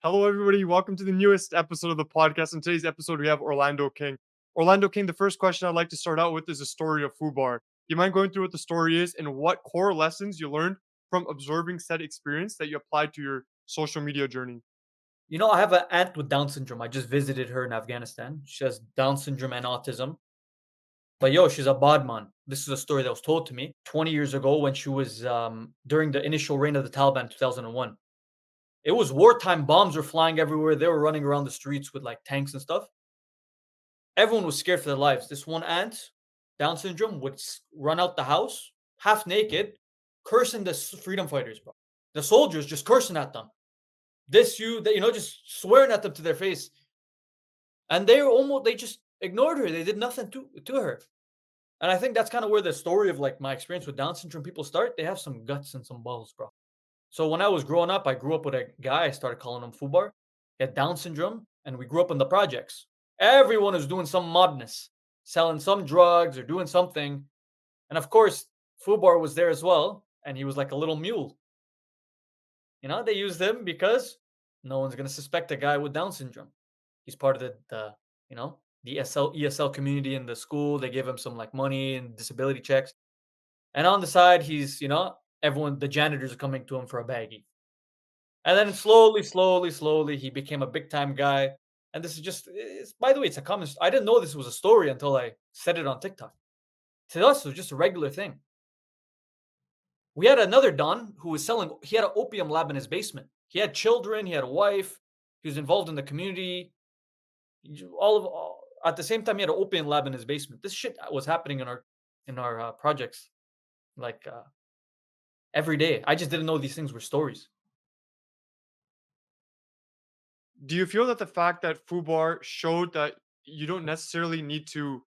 Hello, everybody. Welcome to the newest episode of the podcast. In today's episode, we have Orlando King. Orlando King, the first question I'd like to start out with is the story of Fubar. Do you mind going through what the story is and what core lessons you learned from observing said experience that you applied to your social media journey? I have an aunt with Down syndrome. I just visited her in Afghanistan. She has Down syndrome and autism. But yo, she's a bodman. This is a story that was told to me 20 years ago when she was during the initial reign of the Taliban in 2001. It was wartime. Bombs were flying everywhere. They were running around the streets with like tanks and stuff. Everyone was scared for their lives. This one aunt, Down syndrome, would run out the house half naked, cursing the freedom fighters, bro. The soldiers just cursing at them. This, you, that, just swearing at them to their face. And they just ignored her. They did nothing to her. And I think that's kind of where the story of like my experience with Down syndrome people start. They have some guts and some balls, bro. So when I was growing up, I grew up with a guy. I started calling him Fubar. He had Down syndrome, and we grew up in the projects. Everyone was doing some madness, selling some drugs or doing something. And of course, Fubar was there as well, and he was like a little mule. They used him because no one's gonna suspect a guy with Down syndrome. He's part of the ESL community in the school. They give him some like money and disability checks. And on the side, everyone, the janitors are coming to him for a baggie. And then slowly, slowly, slowly, he became a big time guy. And this is by the way, it's a common. I didn't know this was a story until I said it on TikTok. To us, it was just a regular thing. We had another Don who was selling. He had an opium lab in his basement. He had children. He had a wife. He was involved in the community. At the same time, he had an opium lab in his basement. This shit was happening in our projects like every day. I just didn't know these things were stories. Do you feel that the fact that Fubar showed that you don't necessarily need to,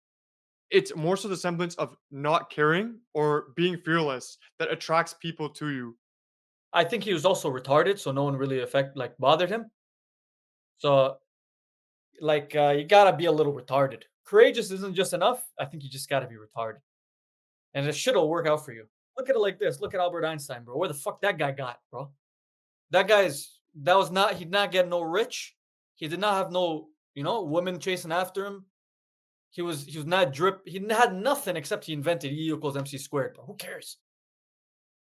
it's more so the semblance of not caring or being fearless that attracts people to you? I think he was also retarded, so no one really bothered him. So you gotta be a little retarded. Courageous isn't just enough. I think you just gotta be retarded, and it shit'll work out for you. Look at it like this. Look at Albert Einstein, bro. Where the fuck that guy got, bro? That was not. He did not get no rich. He did not have no women chasing after him. He was not drip. He had nothing except he invented E equals MC squared, bro. Who cares?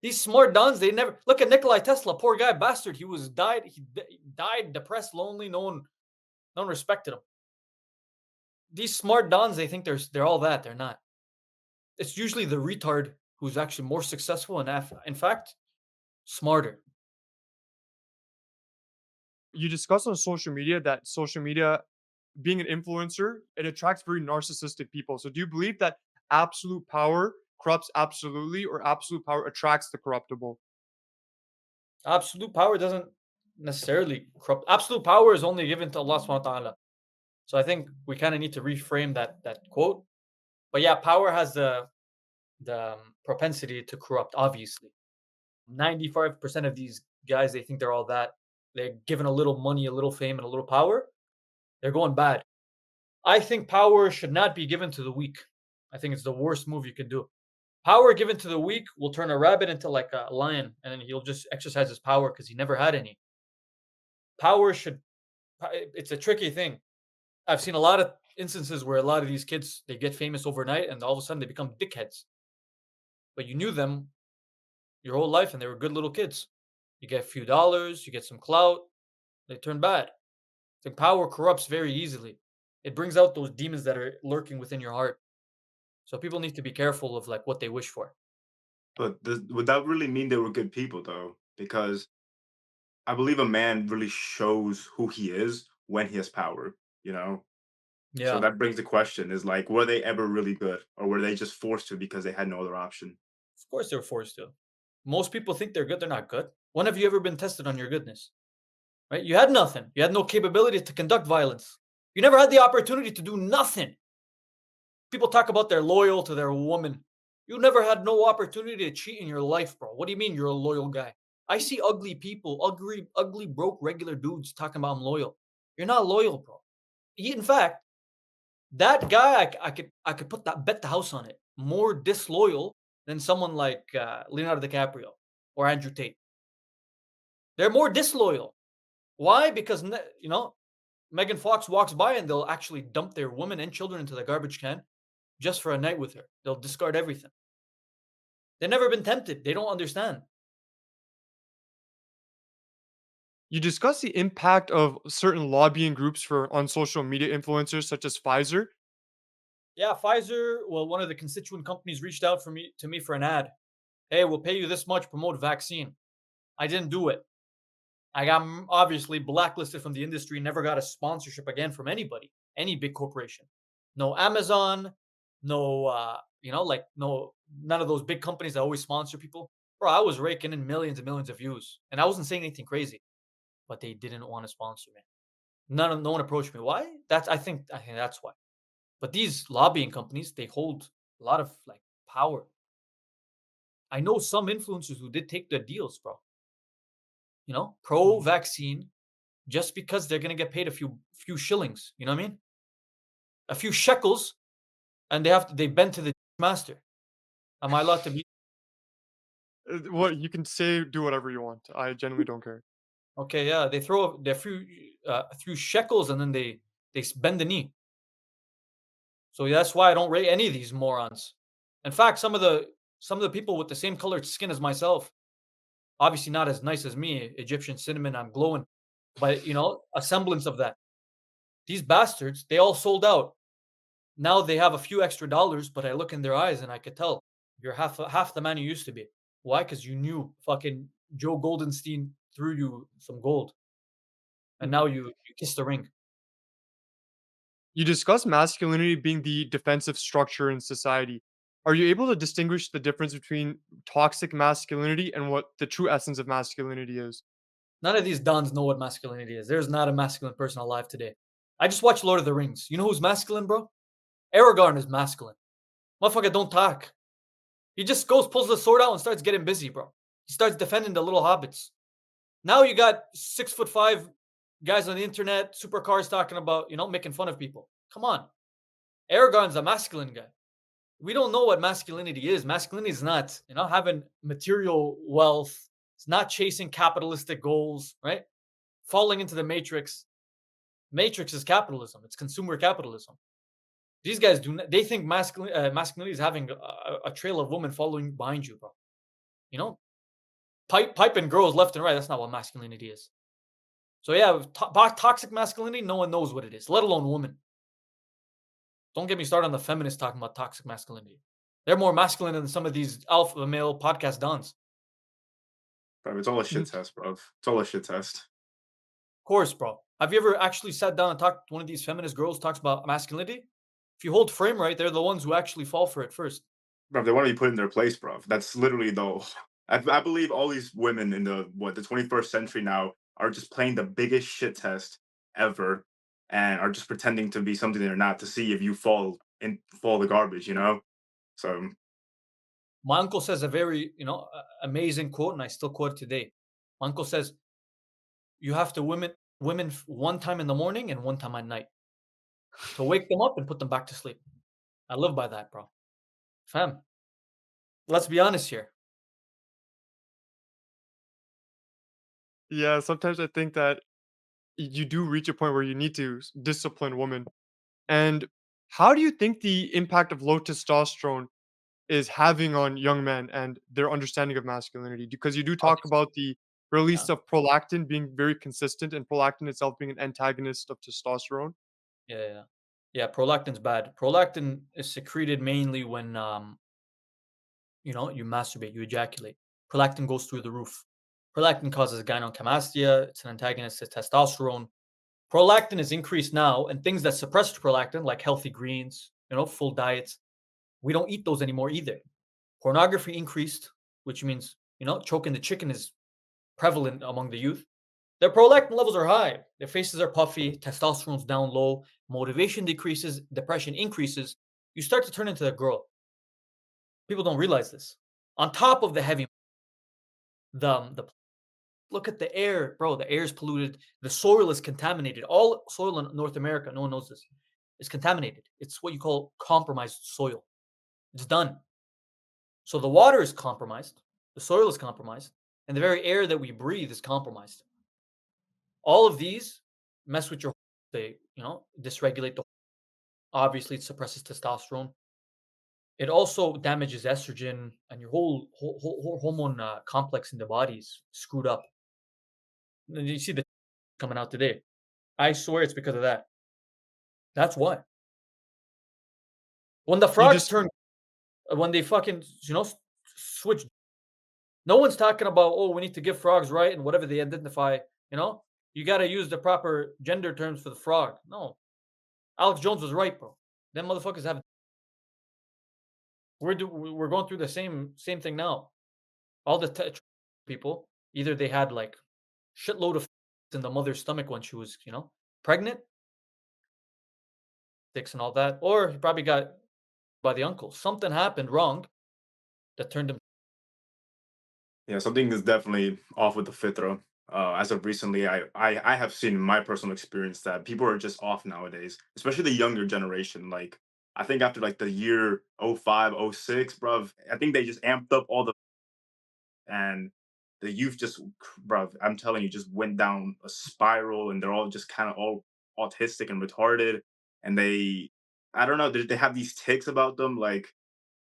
These smart dons, they never look at Nikolai Tesla. Poor guy, bastard. He died depressed, lonely. No one respected him. These smart dons, they think they're all that. They're not. It's usually the retard who's actually more successful and in fact smarter. You discussed on social media that social media, being an influencer, it attracts very narcissistic people. So do you believe that absolute power corrupts absolutely, or absolute power attracts the corruptible? Absolute power doesn't necessarily corrupt. Absolute power is only given to Allah subhanahu wa ta'ala. So I think we kind of need to reframe that quote. But yeah, power has the propensity to corrupt, obviously. 95% of these guys, they think they're all that. They're given a little money, a little fame, and a little power. They're going bad. I think power should not be given to the weak. I think it's the worst move you can do. Power given to the weak will turn a rabbit into like a lion, and then he'll just exercise his power because he never had any. Power should. It's a tricky thing. I've seen a lot of instances where a lot of these kids they get famous overnight, and all of a sudden they become dickheads. But you knew them your whole life, and they were good little kids. You get a few dollars, you get some clout, they turn bad. The power corrupts very easily. It brings out those demons that are lurking within your heart. So people need to be careful of like what they wish for. But would that really mean they were good people, though? Because I believe a man really shows who he is when he has power, you know? So Yeah, that brings the question is like, were they ever really good? Or were they just forced to because they had no other option? of course they're forced to. Most people think they're good. They're not good. When have you ever been tested on your goodness? Right? You had nothing. You had no capability to conduct violence. You never had the opportunity to do nothing. People talk about they're loyal to their woman. You never had no opportunity to cheat in your life, bro. What do you mean you're a loyal guy? I see ugly people, ugly, broke, regular dudes talking about I'm loyal. You're not loyal, bro. In fact, that guy, I could bet the house on it. More disloyal than someone like Leonardo DiCaprio or Andrew Tate. They're more disloyal. Why? Because Megan Fox walks by and they'll actually dump their women and children into the garbage can just for a night with her. They'll discard everything. They've never been tempted. They don't understand. You discuss the impact of certain lobbying groups for on social media influencers such as Pfizer. Yeah, Pfizer, well, one of the constituent companies reached out to me for an ad. Hey, we'll pay you this much, promote vaccine. I didn't do it. I got obviously blacklisted from the industry, never got a sponsorship again from anybody, any big corporation. No Amazon, no, no, none of those big companies that always sponsor people. Bro, I was raking in millions and millions of views, and I wasn't saying anything crazy, but they didn't want to sponsor me. No one approached me. Why? I think that's why. But these lobbying companies, they hold a lot of like power. I know some influencers who did take the deals, bro. Pro Mhm. vaccine, just because they're gonna get paid a few shillings. You know what I mean? A few shekels, and they bend to the master. Am I allowed to be What you can say, do whatever you want. I genuinely don't care. okay? Yeah, they throw a few shekels, and then they bend the knee. So that's why I don't rate any of these morons. In fact, some of the people with the same colored skin as myself, obviously not as nice as me, Egyptian cinnamon, I'm glowing, but a semblance of that. These bastards, they all sold out. Now they have a few extra dollars, but I look in their eyes and I could tell you're half the man you used to be. Why? Because you knew fucking Joe Goldenstein threw you some gold, and Mhm. now you kiss the ring. You discuss masculinity being the defensive structure in society. Are you able to distinguish the difference between toxic masculinity and what the true essence of masculinity is? None of these dons know what masculinity is. There's not a masculine person alive today. I just watched Lord of the Rings. You know who's masculine, bro? Aragorn is masculine. Motherfucker don't talk. He just goes, pulls the sword out, and starts getting busy, bro. He starts defending the little hobbits. Now you got 6'5" guys on the internet, supercars talking about, making fun of people. Come on. Aragorn's a masculine guy. We don't know what masculinity is. Masculinity is not, having material wealth. It's not chasing capitalistic goals, right? Falling into the matrix. Matrix is capitalism. It's consumer capitalism. These guys do not, they think masculinity is having a trail of women following behind you, bro. You know, piping girls left and right. That's not what masculinity is. So yeah, toxic masculinity, no one knows what it is, let alone women. Don't get me started on the feminists talking about toxic masculinity. They're more masculine than some of these alpha male podcast dons. Bro, it's all a Mhm. shit test, bro. It's all a shit test. Of course, bro. Have you ever actually sat down and talked to one of these feminist girls talks about masculinity? If you hold frame right, they're the ones who actually fall for it first. Bro, they want to be put in their place, bro. That's literally the. I believe all these women in the 21st century now are just playing the biggest shit test ever, and are just pretending to be something they're not to see if you fall the garbage, you know. So My uncle says a very, amazing quote, and I still quote it today. My uncle says, "You have to women one time in the morning and one time at night to wake them up and put them back to sleep." I live by that, bro. Fam, let's be honest here. Yeah, sometimes I think that you do reach a point where you need to discipline women. And how do you think the impact of low testosterone is having on young men and their understanding of masculinity? Because you do talk Obviously, about the yeah, release of prolactin being very consistent and prolactin itself being an antagonist of testosterone. yeah, yeah, yeah. Yeah, prolactin's bad. Prolactin is secreted mainly when you masturbate, you ejaculate. Prolactin goes through the roof. Prolactin causes gynecomastia. It's an antagonist to testosterone. Prolactin is increased now, and things that suppress prolactin, like healthy greens, full diets, we don't eat those anymore either. Pornography increased, which means, choking the chicken is prevalent among the youth. Their prolactin levels are high. Their faces are puffy, testosterone's down low, motivation decreases, depression increases. You start to turn into a girl. People don't realize this. On top of the heavy, the look at the air, bro. The air is polluted. The soil is contaminated. All soil in North America, no one knows this, is contaminated. It's what you call compromised soil. It's done. So the water is compromised, the soil is compromised, and the very air that we breathe is compromised. All of these mess with your. They dysregulate the. Obviously, it suppresses testosterone. It also damages estrogen, and your whole hormone complex in the body is screwed up. And you see the coming out today. I swear it's because of that. That's why. When the You frogs just turn, when they fucking switch. No one's talking about, oh, we need to give frogs right and whatever they identify. You know, you got to use the proper gender terms for the frog. No, Alex Jones was right, bro. Them motherfuckers have. We're going through the same thing now. All the people, either they had like shitload of in the mother's stomach when she was, pregnant, dicks and all that, or he probably got by the uncle. Something happened wrong that turned him. Yeah, something is definitely off with the fitra. As of recently, I have seen in my personal experience that people are just off nowadays, especially the younger generation. Like, I think after like the year '05, '06, bruv, I think they just amped up all the and the youth just, bruv, I'm telling you, just went down a spiral, and they're all just kind of all autistic and retarded, and I don't know, they have these tics about them, like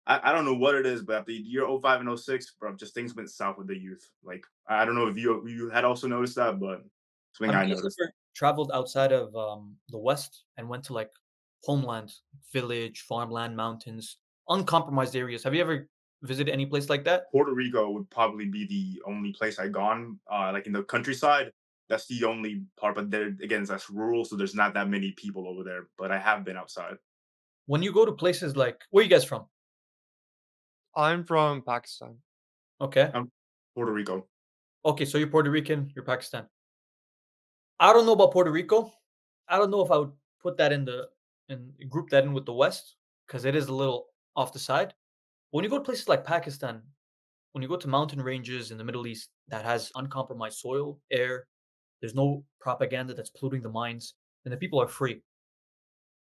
I don't know what it is, but after the year '05 and '06, bro, just things went south with the youth. Like I don't know if you had also noticed that, but something Have I you guys noticed. ever traveled outside of the West and went to like homeland, village, farmland, mountains, uncompromised areas? Have you ever visited any place like that? Puerto Rico would probably be the only place I gone, like in the countryside. That's the only part, but there again, that's rural, so there's not that many people over there. But I have been outside. When you go to places like, where you guys from? I'm from Pakistan. Okay. Puerto Rico. Okay, so you're Puerto Rican, you're Pakistan. I don't know about Puerto Rico. I don't know if I would put that in the and group that in with the West because it is a little off the side. When you go to places like Pakistan, when you go to mountain ranges in the Middle East that has uncompromised soil, air, there's no propaganda that's polluting the minds, and the people are free.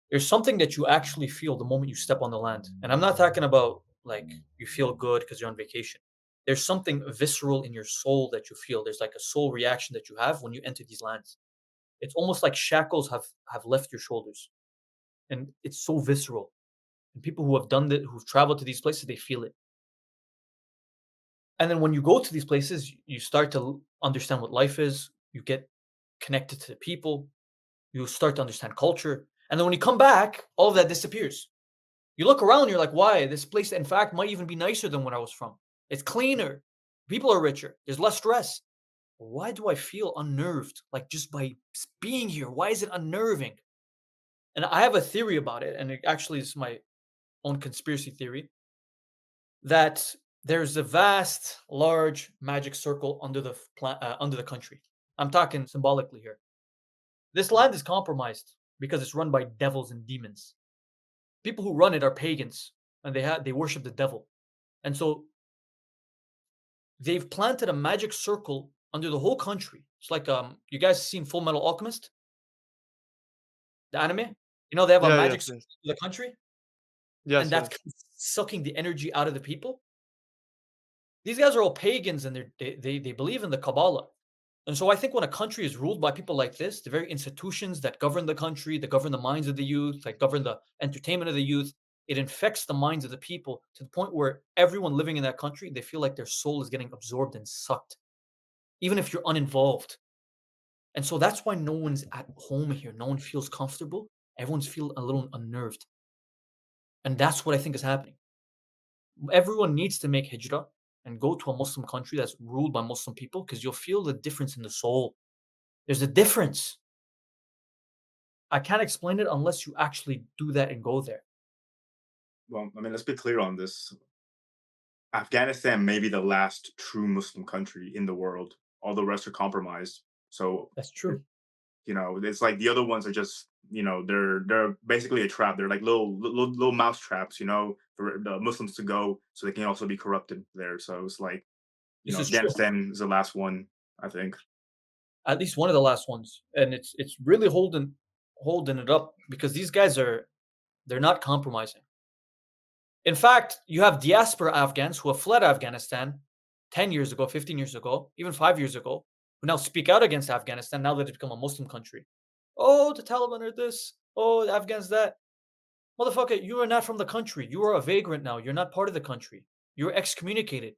There's something that you actually feel the moment you step on the land. And I'm not talking about like you feel good because you're on vacation. There's something visceral in your soul that you feel. There's like a soul reaction that you have when you enter these lands. It's almost like shackles have left your shoulders. And it's so visceral. And people who have done that, who've traveled to these places, they feel it. And then when you go to these places, you start to understand what life is. You get connected to people. You start to understand culture. And then when you come back, all of that disappears. You look around, you're like, why? This place, in fact, might even be nicer than where I was from. It's cleaner. People are richer. There's less stress. Why do I feel unnerved? Like just by being here, why is it unnerving? And I have a theory about it, and it actually is my own conspiracy theory that there's a vast, large magic circle under the country. I'm talking symbolically here. This land is compromised because it's run by devils and demons. People who run it are pagans, and they worship the devil. And so they've planted a magic circle under the whole country. It's like you guys seen Full Metal Alchemist, the anime? They have a Yeah, magic yes, circle yes. in the country, and Yes, that's yes. sucking the energy out of the people. These guys are all pagans, and they believe in the Kabbalah. And so I think when a country is ruled by people like this, the very institutions that govern the country, that govern the minds of the youth, that govern the entertainment of the youth, it infects the minds of the people to the point where everyone living in that country, they feel like their soul is getting absorbed and sucked, even if you're uninvolved. And so that's why no one's at home here. No one feels comfortable. Everyone's feel a little unnerved. And that's what I think is happening. Everyone needs to make hijrah and go to a Muslim country that's ruled by Muslim people because you'll feel the difference in the soul. There's a difference. I can't explain it unless you actually do that and go there. Well, I mean, let's be clear on this. Afghanistan may be the last true Muslim country in the world. All the rest are compromised. So That's true. it's like the other ones are just, they're basically a trap. They're like little mouse traps, for the Muslims to go, so they can also be corrupted there. So it's like, This is true. Afghanistan is the last one, I think. At least one of the last ones, and it's really holding it up because these guys they're not compromising. In fact, you have diaspora Afghans who have fled Afghanistan 10 years ago, 15 years ago, even 5 years ago, who now speak out against Afghanistan now that it's become a Muslim country. Oh, the Taliban are this. Oh, the Afghans that. Motherfucker, you are not from the country. You are a vagrant now. You're not part of the country. You're excommunicated.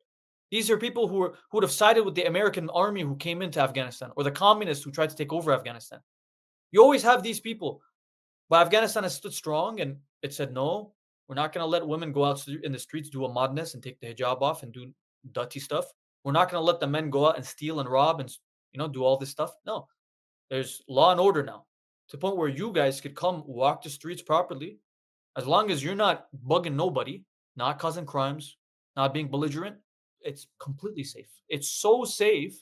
These are people who would have sided with the American army who came into Afghanistan or the communists who tried to take over Afghanistan. You always have these people. But Afghanistan has stood strong and it said, no, we're not going to let women go out in the streets, do a madness and take the hijab off and do dirty stuff. We're not going to let the men go out and steal and rob and do all this stuff. No, there's law and order now to the point where you guys could come walk the streets properly as long as you're not bugging nobody, not causing crimes, not being belligerent. It's completely safe. It's so safe.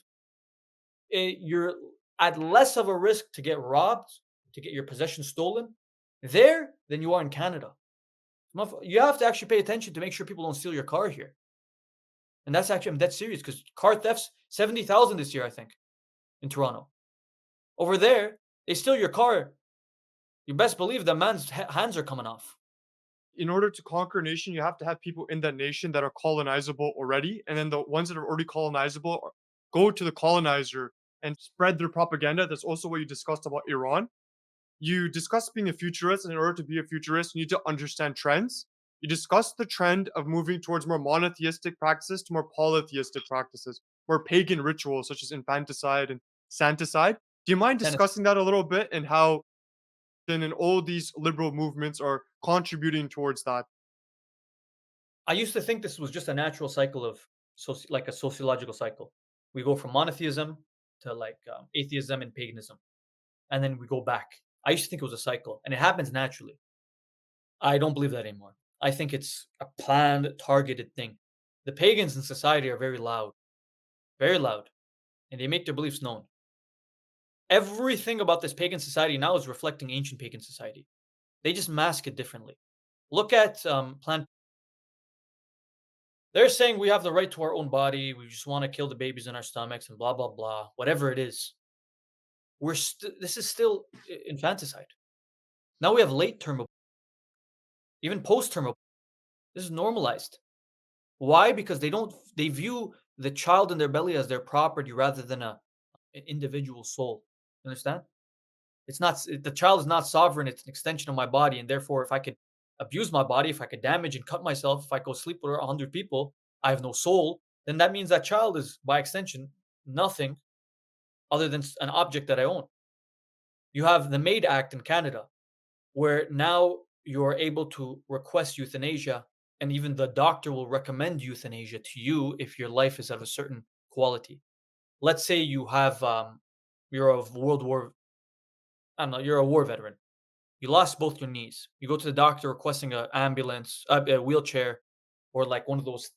You're at less of a risk to get robbed, to get your possessions stolen there than you are in Canada. You have to actually pay attention to make sure people don't steal your car here. And that's actually, I'm dead serious because car thefts, 70,000 this year, I think, in Toronto. Over there, they steal your car. You best believe the man's hands are coming off. In order to conquer a nation, you have to have people in that nation that are colonizable already. And then the ones that are already colonizable go to the colonizer and spread their propaganda. That's also what you discussed about Iran. You discussed being a futurist, and in order to be a futurist, you need to understand trends. You discussed the trend of moving towards more monotheistic practices to more polytheistic practices, more pagan rituals such as infanticide and santicide. Do you mind Tennis. discussing that a little bit and how then and all these liberal movements are contributing towards that? I used to think this was just a natural cycle of like a sociological cycle. We go from monotheism to like atheism and paganism, and then we go back. I used to think it was a cycle, and it happens naturally. I don't believe that anymore. I think it's a planned, targeted thing. The pagans in society are very loud, and they make their beliefs known. Everything about this pagan society now is reflecting ancient pagan society. They just mask it differently. Look at Planned. They're saying we have the right to our own body. We just want to kill the babies in our stomachs and blah blah blah. Whatever it is, this is still infanticide. Now we have late term, even post term. This is normalized. Why? Because they view the child in their belly as their property rather than an individual soul. You understand? It's not the child is not sovereign. It's an extension of my body, and therefore, if I could abuse my body, if I could damage and cut myself, if I go sleep with 100 people, I have no soul. Then that means that child is, by extension, nothing other than an object that I own. You have the Maid Act in Canada, where now you're able to request euthanasia, and even the doctor will recommend euthanasia to you if your life is of a certain quality. Let's say you have you're of World War, I don't know, you're a war veteran. You lost both your knees. You go to the doctor requesting an ambulance, a wheelchair, or like one of those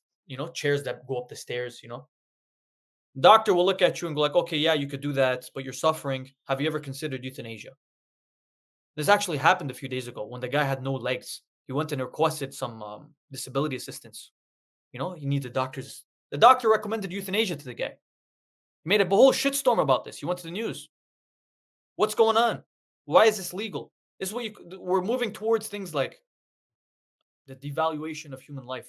chairs that go up the stairs. Doctor will look at you and go like, okay, yeah, you could do that, but you're suffering. Have you ever considered euthanasia? This actually happened a few days ago when the guy had no legs. He went and requested some disability assistance. He needs the doctor recommended euthanasia to the guy. He made a whole shitstorm about this. He went to the news. What's going on? Why is this legal? This is what we're moving towards things like the devaluation of human life.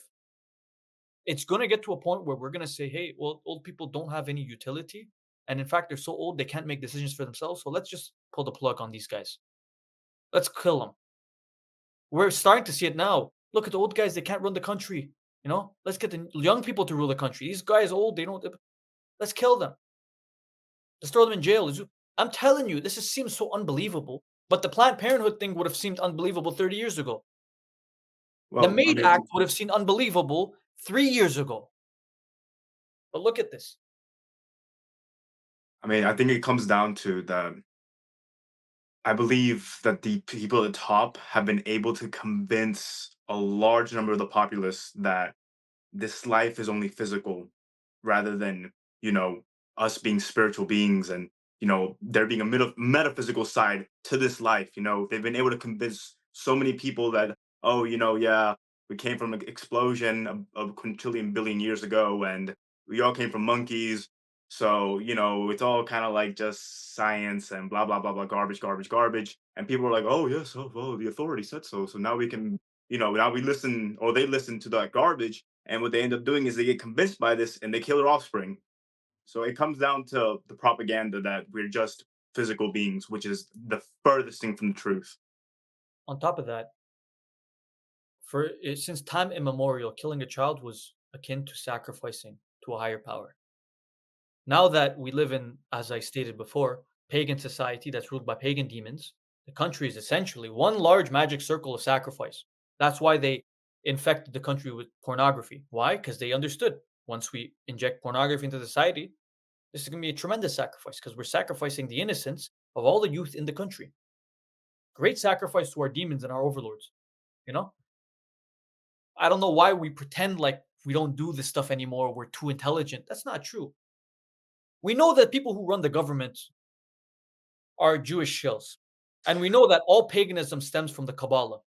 It's going to get to a point where we're going to say, hey, well, old people don't have any utility. And in fact, they're so old, they can't make decisions for themselves. So let's just pull the plug on these guys. Let's kill them. We're starting to see it now. Look at the old guys; they can't run the country. Let's get the young people to rule the country. These guys old; they don't. Let's kill them. Let's throw them in jail. I'm telling you, seems so unbelievable. But the Planned Parenthood thing would have seemed unbelievable 30 years ago. The Maid Act would have seemed unbelievable 3 years ago. But look at this. I think it comes down to that. I believe that the people at the top have been able to convince a large number of the populace that this life is only physical rather than, us being spiritual beings and, there being a metaphysical side to this life. They've been able to convince so many people that, oh, yeah, we came from an explosion of quintillion billion years ago and we all came from monkeys. So, it's all kind of like just science and blah, blah, blah, blah, garbage, garbage, garbage. And people are like, oh, yes, oh, well, the authority said so. So now we can, now we listen or they listen to that garbage. And what they end up doing is they get convinced by this and they kill their offspring. So it comes down to the propaganda that we're just physical beings, which is the furthest thing from the truth. On top of that, since time immemorial, killing a child was akin to sacrificing to a higher power. Now that we live in, as I stated before, pagan society that's ruled by pagan demons, the country is essentially one large magic circle of sacrifice. That's why they infected the country with pornography. Why? Because they understood once we inject pornography into society, this is going to be a tremendous sacrifice because we're sacrificing the innocence of all the youth in the country. Great sacrifice to our demons and our overlords. You know, I don't know why we pretend like we don't do this stuff anymore. We're too intelligent. That's not true. We know that people who run the government are Jewish shills. And we know that all paganism stems from the Kabbalah.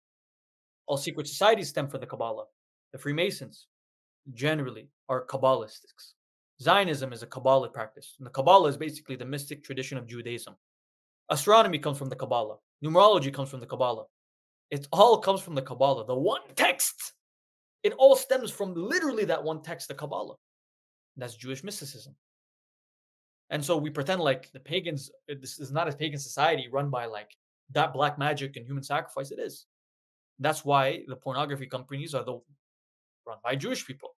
All secret societies stem from the Kabbalah. The Freemasons generally are Kabbalistics. Zionism is a Kabbalah practice. And the Kabbalah is basically the mystic tradition of Judaism. Astronomy comes from the Kabbalah. Numerology comes from the Kabbalah. It all comes from the Kabbalah. The one text. It all stems from literally that one text, the Kabbalah. That's Jewish mysticism. And so we pretend like the pagans, this is not a pagan society run by like that black magic and human sacrifice. It is. That's why the pornography companies are run by Jewish people.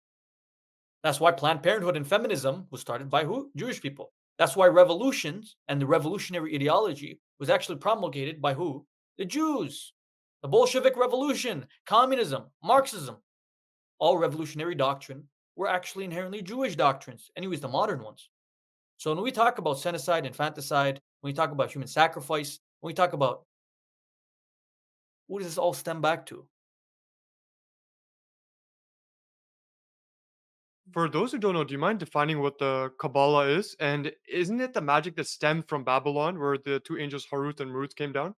That's why Planned Parenthood and feminism was started by who? Jewish people. That's why revolutions and the revolutionary ideology was actually promulgated by who? The Jews. The Bolshevik Revolution, communism, Marxism, all revolutionary doctrine were actually inherently Jewish doctrines, anyways, the modern ones. So when we talk about genocide, infanticide, when we talk about human sacrifice, when we talk about what does this all stem back to? For those who don't know, do you mind defining what the Kabbalah is? And isn't it the magic that stemmed from Babylon, where the two angels Harut and Marut came down?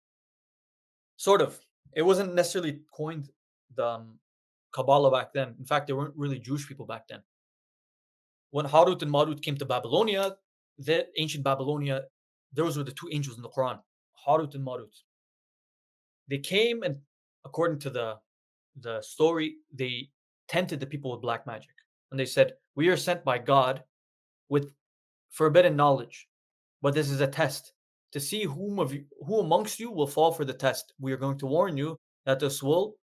Sort of. It wasn't necessarily coined the Kabbalah back then. In fact, they weren't really Jewish people back then. When Harut and Marut came to Babylonia, the ancient Babylonia, those were the two angels in the Quran, Harut and Marut. They came and, according to the story, they tempted the people with black magic. And they said, "We are sent by God with forbidden knowledge, but this is a test to see who amongst you will fall for the test. We are going to warn you that this will,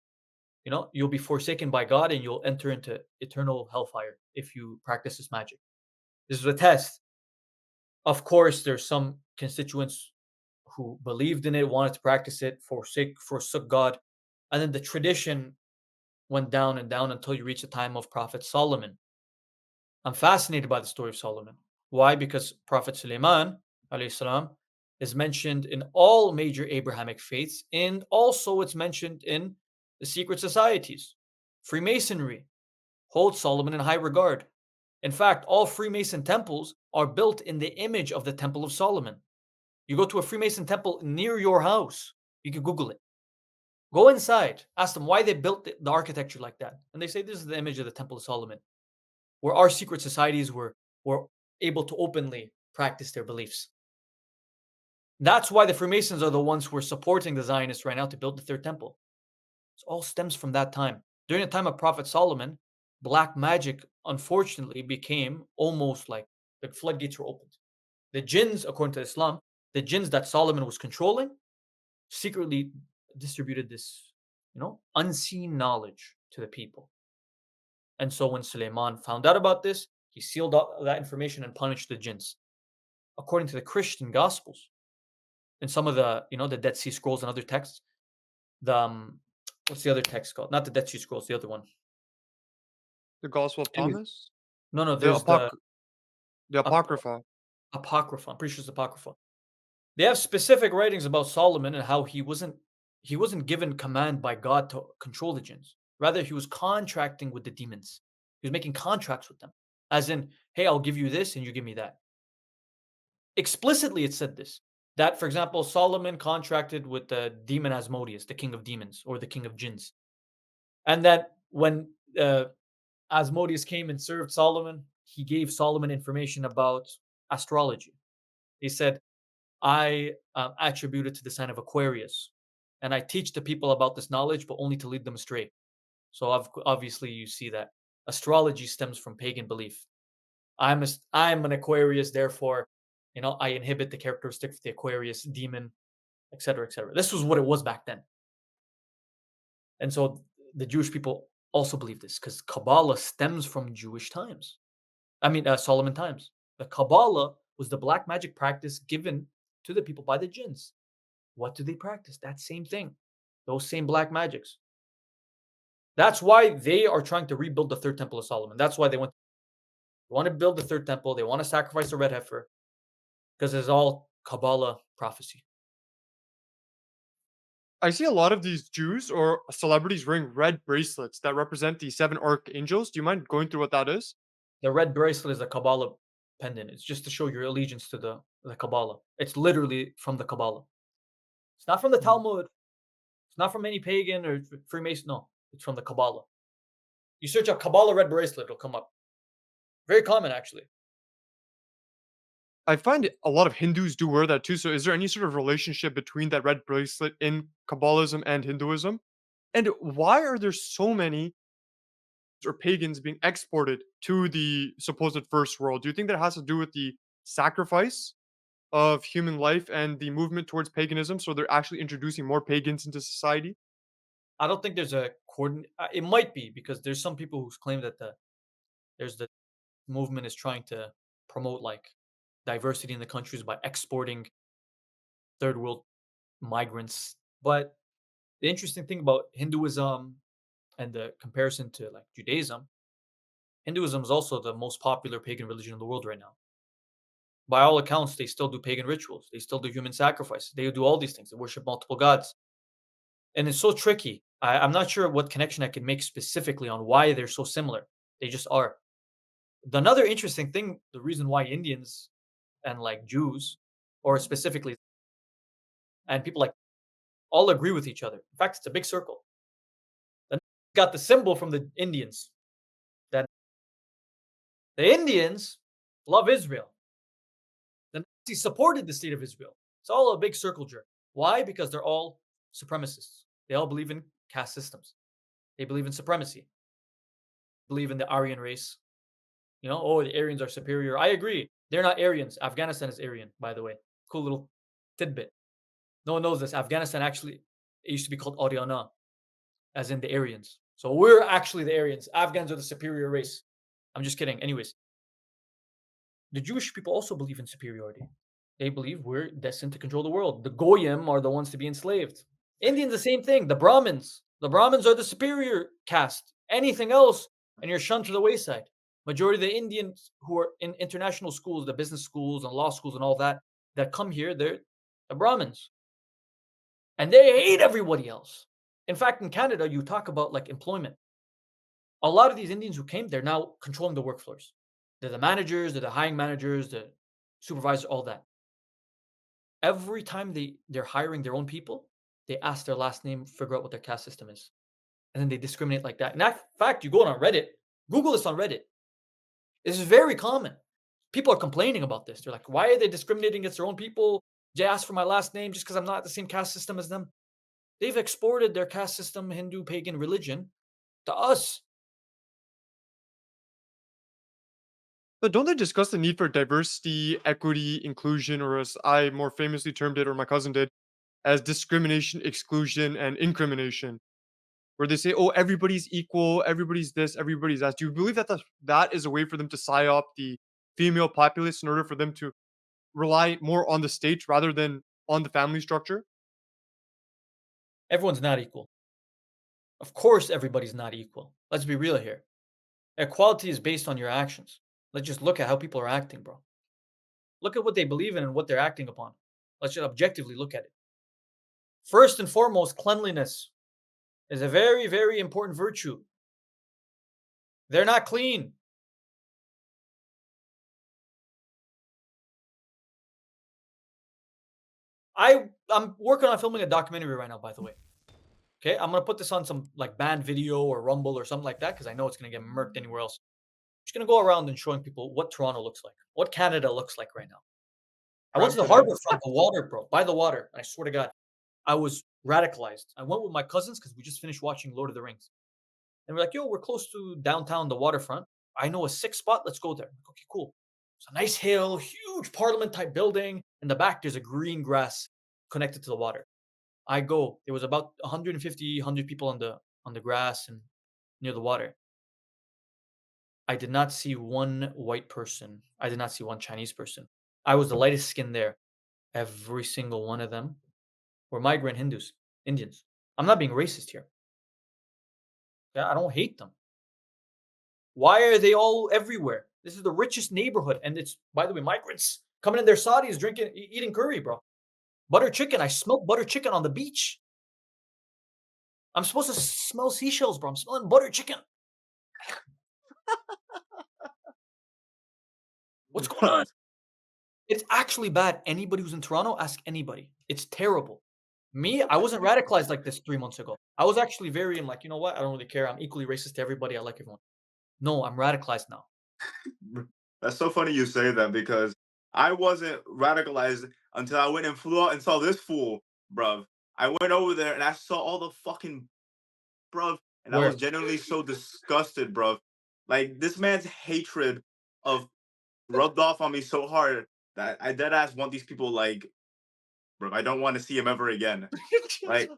you'll be forsaken by God and you'll enter into eternal hellfire if you practice this magic. This is a test." Of course, there's some constituents who believed in it, wanted to practice it, forsook God, and then the tradition went down and down until you reach the time of Prophet Solomon. I'm fascinated by the story of Solomon. Why? Because Prophet Suleiman alayhi salam, is mentioned in all major Abrahamic faiths, and also it's mentioned in the secret societies. Freemasonry holds Solomon in high regard. In fact, all Freemason temples are built in the image of the Temple of Solomon. You go to a Freemason temple near your house, you can Google it. Go inside, ask them why they built the architecture like that. And they say this is the image of the Temple of Solomon, where our secret societies were able to openly practice their beliefs. That's why the Freemasons are the ones who are supporting the Zionists right now to build the third temple. It all stems from that time. During the time of Prophet Solomon, black magic unfortunately became almost like the floodgates were opened. The jinns, according to Islam, the jinns that Solomon was controlling, secretly distributed this, unseen knowledge to the people. And so when Suleiman found out about this, he sealed up that information and punished the jinns. According to the Christian Gospels, in some of the Dead Sea Scrolls and other texts, what's the other text called? Not the Dead Sea Scrolls, the other one. The Gospel of Anyways, Thomas? no, The, there's the the Ap- Apocrypha. Apocrypha. I'm pretty sure it's Apocrypha. They have specific writings about Solomon and how he wasn't given command by God to control the jinns. Rather, he was contracting with the demons. He was making contracts with them, as in, "Hey, I'll give you this and you give me that." Explicitly, it said this. That, for example, Solomon contracted with the demon Asmodeus, the king of demons or the king of jinns, and that when Asmodeus came and served Solomon, he gave Solomon information about astrology. He said, "I attribute it to the sign of Aquarius, and I teach the people about this knowledge, but only to lead them astray." So obviously, you see that astrology stems from pagan belief. I'm an Aquarius, therefore, I inhibit the characteristic of the Aquarius demon, etc., etc. This was what it was back then. And so the Jewish people also believe this because Kabbalah stems from Jewish times. I mean, Solomon times. The Kabbalah was the black magic practice given to the people by the Jinns. What do they practice? That same thing, those same black magics. That's why they are trying to rebuild the third temple of Solomon. That's why they want to build the third temple. They want to sacrifice a red heifer because it's all Kabbalah prophecy. I see a lot of these Jews or celebrities wearing red bracelets that represent the seven archangels. Do you mind going through what that is? The red bracelet is a Kabbalah pendant. It's just to show your allegiance to the Kabbalah. It's literally from the Kabbalah. It's not from the Mm. Talmud. It's not from any pagan or Freemason. No, it's from the Kabbalah. You search up Kabbalah red bracelet, it'll come up. Very common, actually. I find a lot of Hindus do wear that too. So, is there any sort of relationship between that red bracelet in Kabbalism and Hinduism? And why are there so many or pagans being exported to the supposed first world? Do you think that has to do with the sacrifice of human life and the movement towards paganism? So, they're actually introducing more pagans into society? I don't think there's a coordinate. It might be because there's some people who claim that the movement is trying to promote like diversity in the countries by exporting third world migrants. But the interesting thing about Hinduism and the comparison to like Judaism, Hinduism is also the most popular pagan religion in the world right now. By all accounts, they still do pagan rituals. They still do human sacrifices. They do all these things. They worship multiple gods. And it's so tricky. I'm not sure what connection I can make specifically on why they're so similar. They just are. Another interesting thing, the reason why Indians and like Jews, or specifically, and people like all agree with each other. In fact, it's a big circle. Then got the symbol from the Indians. That the Indians love Israel. The Nazis supported the state of Israel. It's all a big circle jerk. Why? Because they're all supremacists. They all believe in caste systems. They believe in supremacy. Believe in the Aryan race. Oh, the Aryans are superior. I agree. They're not Aryans. Afghanistan is Aryan, by the way. Cool little tidbit. No one knows this. Afghanistan actually, it used to be called Oriana, as in the Aryans. So we're actually the Aryans. Afghans are the superior race. I'm just kidding. Anyways, the Jewish people also believe in superiority. They believe we're destined to control the world. The Goyim are the ones to be enslaved. Indians, the same thing. The Brahmins. The Brahmins are the superior caste. Anything else, and you're shunned to the wayside. Majority of the Indians who are in international schools, the business schools and law schools and all that come here, they're the Brahmins. And they hate everybody else. In fact, in Canada, you talk about like employment. A lot of these Indians who came, they're now controlling the workflows. They're the managers, they're the hiring managers, the supervisors, all that. Every time they're hiring their own people, they ask their last name, figure out what their caste system is. And then they discriminate like that. In fact, you go on Reddit, Google this on Reddit. This is very common. People are complaining about this. They're like, why are they discriminating against their own people? They ask for my last name just because I'm not the same caste system as them. They've exported their caste system, Hindu, pagan religion to us. But don't they discuss the need for diversity, equity, inclusion, or as I more famously termed it, or my cousin did, as discrimination, exclusion, and incrimination? Where they say, "Oh, everybody's equal, everybody's this, everybody's that." Do you believe that that is a way for them to psy up the female populace in order for them to rely more on the state rather than on the family structure? Everyone's not equal. Of course, everybody's not equal. Let's be real here. Equality is based on your actions. Let's just look at how people are acting, bro. Look at what they believe in and what they're acting upon. Let's just objectively look at it. First and foremost, cleanliness is a very, very important virtue. They're not clean. I'm working on filming a documentary right now, by the way. Okay, I'm gonna put this on some like banned video or Rumble or something like that because I know it's gonna get murked anywhere else. Just gonna go around and showing people what Toronto looks like, what Canada looks like right now. I went to the President. harbor front, the water, bro, by the water. And I swear to God, I was radicalized. I went with my cousins because we just finished watching Lord of the Rings. And we're like, yo, we're close to downtown, the waterfront. I know a sick spot. Let's go there. Okay, cool. It's a nice hill, huge parliament type building. In the back, there's a green grass connected to the water. I go. There was about 150, 100 people on the grass and near the water. I did not see one white person. I did not see one Chinese person. I was the lightest skin there. Every single one of them were migrant Hindus, Indians. I'm not being racist here. Yeah, I don't hate them. Why are they all everywhere? This is the richest neighborhood, and it's, by the way, migrants coming in their Saudis drinking, eating curry, bro. Butter chicken. I smelled butter chicken on the beach. I'm supposed to smell seashells, bro. I'm smelling butter chicken. What's going on? It's actually bad. Anybody who's in Toronto, ask anybody. It's terrible. Me, I wasn't radicalized like this 3 months ago. I was actually very, I'm like, you know what? I don't really care. I'm equally racist to everybody. I like everyone. No, I'm radicalized now. That's so funny you say that because I wasn't radicalized until I went and flew out and saw this fool, bruv. I went over there and I saw all the fucking bruv, and I was Where? genuinely so disgusted, bruv. Like this man's hatred of rubbed off on me so hard that I dead ass want these people like, bruv. I don't want to see him ever again. Like,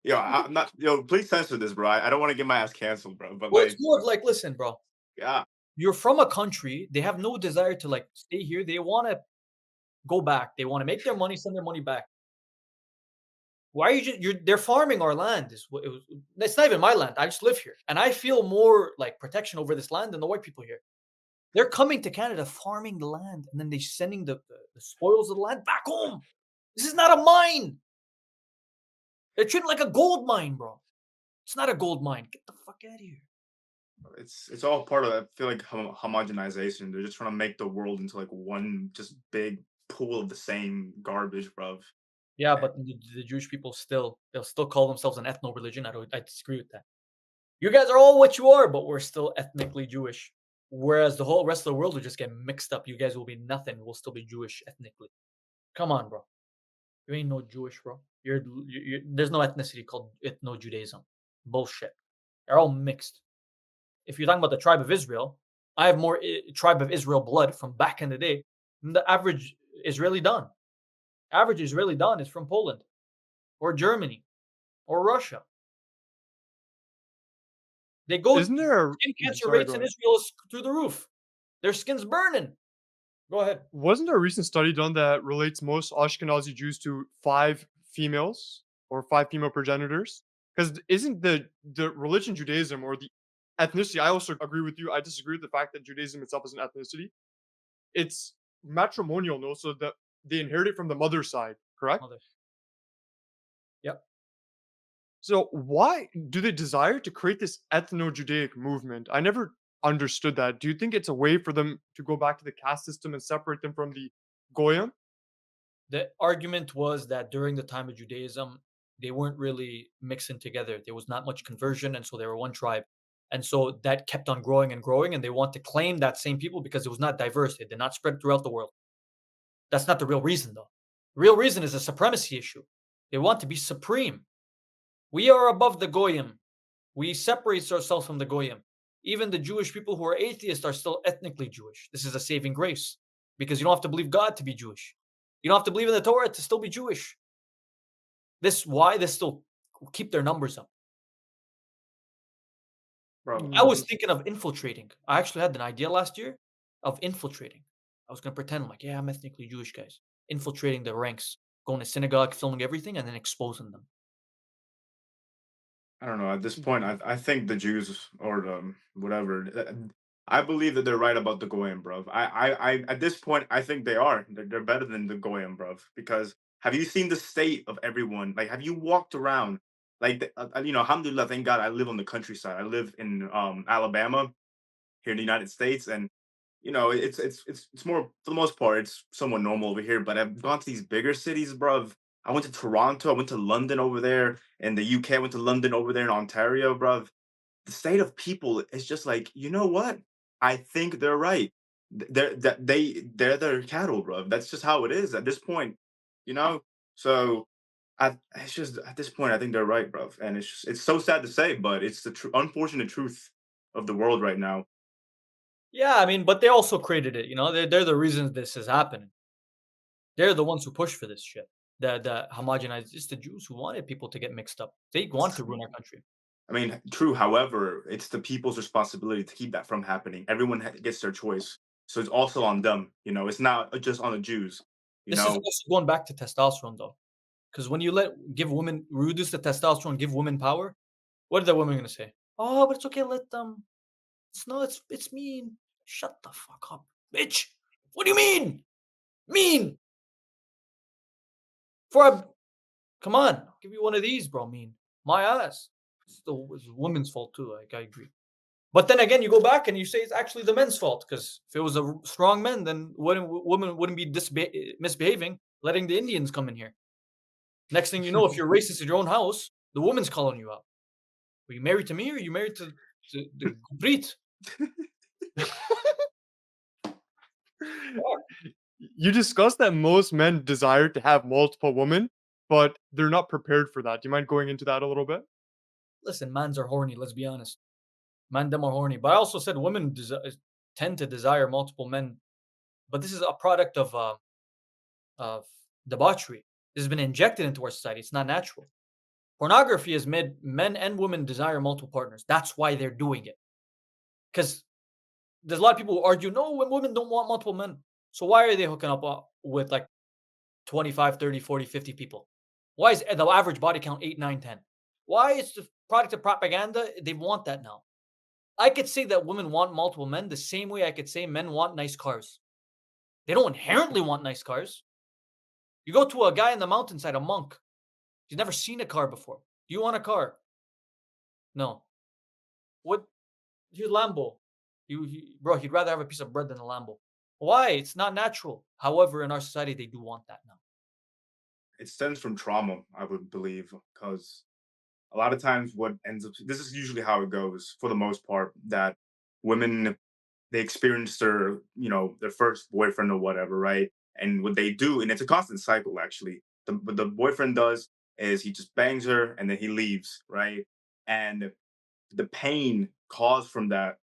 yo, I'm not. Yo, please censor this, bro. I don't want to get my ass canceled, bro. But Well, it's like, more of like, listen, bro. yeah, You're from a country. They have no desire to like stay here. They want to go back. They want to make their money, send their money back. Why are you just, they're farming our land. Is what it was. It's not even my land. I just live here. And I feel more like protection over this land than the white people here. They're coming to Canada, farming the land, and then they're sending the spoils of the land back home. This is not a mine. They're treating it like a gold mine, bro. It's not a gold mine. Get the fuck out of here. it's all part of. I feel like homogenization. They're just trying to make the world into like one just big pool of the same garbage, bruv. Yeah, but the Jewish people they'll still call themselves an ethno religion. I disagree with that. You guys are all what you are, but we're still ethnically Jewish. Whereas the whole rest of the world will just get mixed up. You guys will be nothing. We'll still be Jewish ethnically. Come on, bro. You ain't no Jewish, bro. There's no ethnicity called ethno Judaism. Bullshit. They're all mixed. If you're talking about the tribe of Israel, I have more tribe of Israel blood from back in the day than the average Israeli Don. Average Israeli Don is from Poland or Germany or Russia. They go Isn't there a skin cancer sorry, rates go in ahead. Israel is through the roof. Their skin's burning. Go ahead. Wasn't there a recent study done that relates most Ashkenazi Jews to 5 females or 5 female progenitors? Because isn't the religion Judaism or the ethnicity, I also agree with you, I disagree with the fact that Judaism itself is an ethnicity. It's matrimonial, no? So that they inherit it from the mother's side, correct? Mother. Yep. So why do they desire to create this ethno-Judaic movement? I never understood that. Do you think it's a way for them to go back to the caste system and separate them from the Goyim? The argument was that during the time of Judaism, they weren't really mixing together. There was not much conversion, and so they were one tribe. And so that kept on growing and growing, and they want to claim that same people because it was not diverse. It did not spread throughout the world. That's not the real reason, though. The real reason is a supremacy issue. They want to be supreme. We are above the Goyim. We separate ourselves from the Goyim. Even the Jewish people who are atheists are still ethnically Jewish. This is a saving grace because you don't have to believe God to be Jewish. You don't have to believe in the Torah to still be Jewish. Why this still keep their numbers up. Bro, I was thinking of infiltrating. I actually had an idea last year of infiltrating. I was gonna pretend like, yeah, I'm ethnically Jewish, guys. Infiltrating the ranks, going to synagogue, filming everything, and then exposing them. I don't know. At this point, I think the Jews or the whatever. I believe that they're right about the Goyim, bro. I at this point, I think they are. They're better than the Goyim, bro. Because have you seen the state of everyone? Like, have you walked around? Like, alhamdulillah, thank God, I live on the countryside. I live in Alabama, here in the United States, and it's more for the most part, it's somewhat normal over here. But I've gone to these bigger cities, bro. I went to Toronto, I went to London over there in the UK, I went to London over there in Ontario, bro. The state of people is just like, you know what? I think they're right. They're their cattle, bro. That's just how it is at this point, you know. So it's just at this point, I think they're right, bro. And it's so sad to say, but it's the unfortunate truth of the world right now. Yeah, I mean, but they also created it. They're the reasons this is happening. They're the ones who push for this shit. The homogenized. It's the Jews who wanted people to get mixed up. They want to ruin our country. I mean, true. However, it's the people's responsibility to keep that from happening. Everyone gets their choice, so it's also on them. It's not just on the Jews. You This is know, also going back to testosterone, though, because when you give women reduce the testosterone, give women power, what are the women gonna say? Oh, but it's okay. Let them. It's no. It's mean. Shut the fuck up, bitch. What do you mean? Mean for a come on. I'll give you one of these, bro. Mean my ass. It's the women's fault too. Like I agree. But then again, you go back and you say it's actually the men's fault because if it was a strong men, then women wouldn't be misbehaving, letting the Indians come in here. Next thing you know, if you're racist in your own house, the woman's calling you out. Were you married to me or are you married to the Guprit? You discussed that most men desire to have multiple women, but they're not prepared for that. Do you mind going into that a little bit? Listen, mans are horny. Let's be honest. Men them are horny. But I also said women tend to desire multiple men. But this is a product of debauchery. This has been injected into our society. It's not natural. Pornography has made men and women desire multiple partners. That's why they're doing it. Because there's a lot of people who argue, no, when women don't want multiple men. So why are they hooking up with like 25, 30, 40, 50 people? Why is the average body count 8, 9, 10? Why is the product of propaganda? They want that now. I could say that women want multiple men the same way I could say men want nice cars. They don't inherently want nice cars. You go to a guy in the mountainside, a monk. He's never seen a car before. Do you want a car? No. What? Here's Lambo. Bro, he'd rather have a piece of bread than a Lambo. Why? It's not natural. However, in our society, they do want that now. it stems from trauma, I would believe, because a lot of times what ends up this is usually how it goes for the most part that women they experience their first boyfriend or whatever, right? And what they do, and it's a constant cycle actually. What the boyfriend does is he just bangs her and then he leaves, right? And the pain caused from that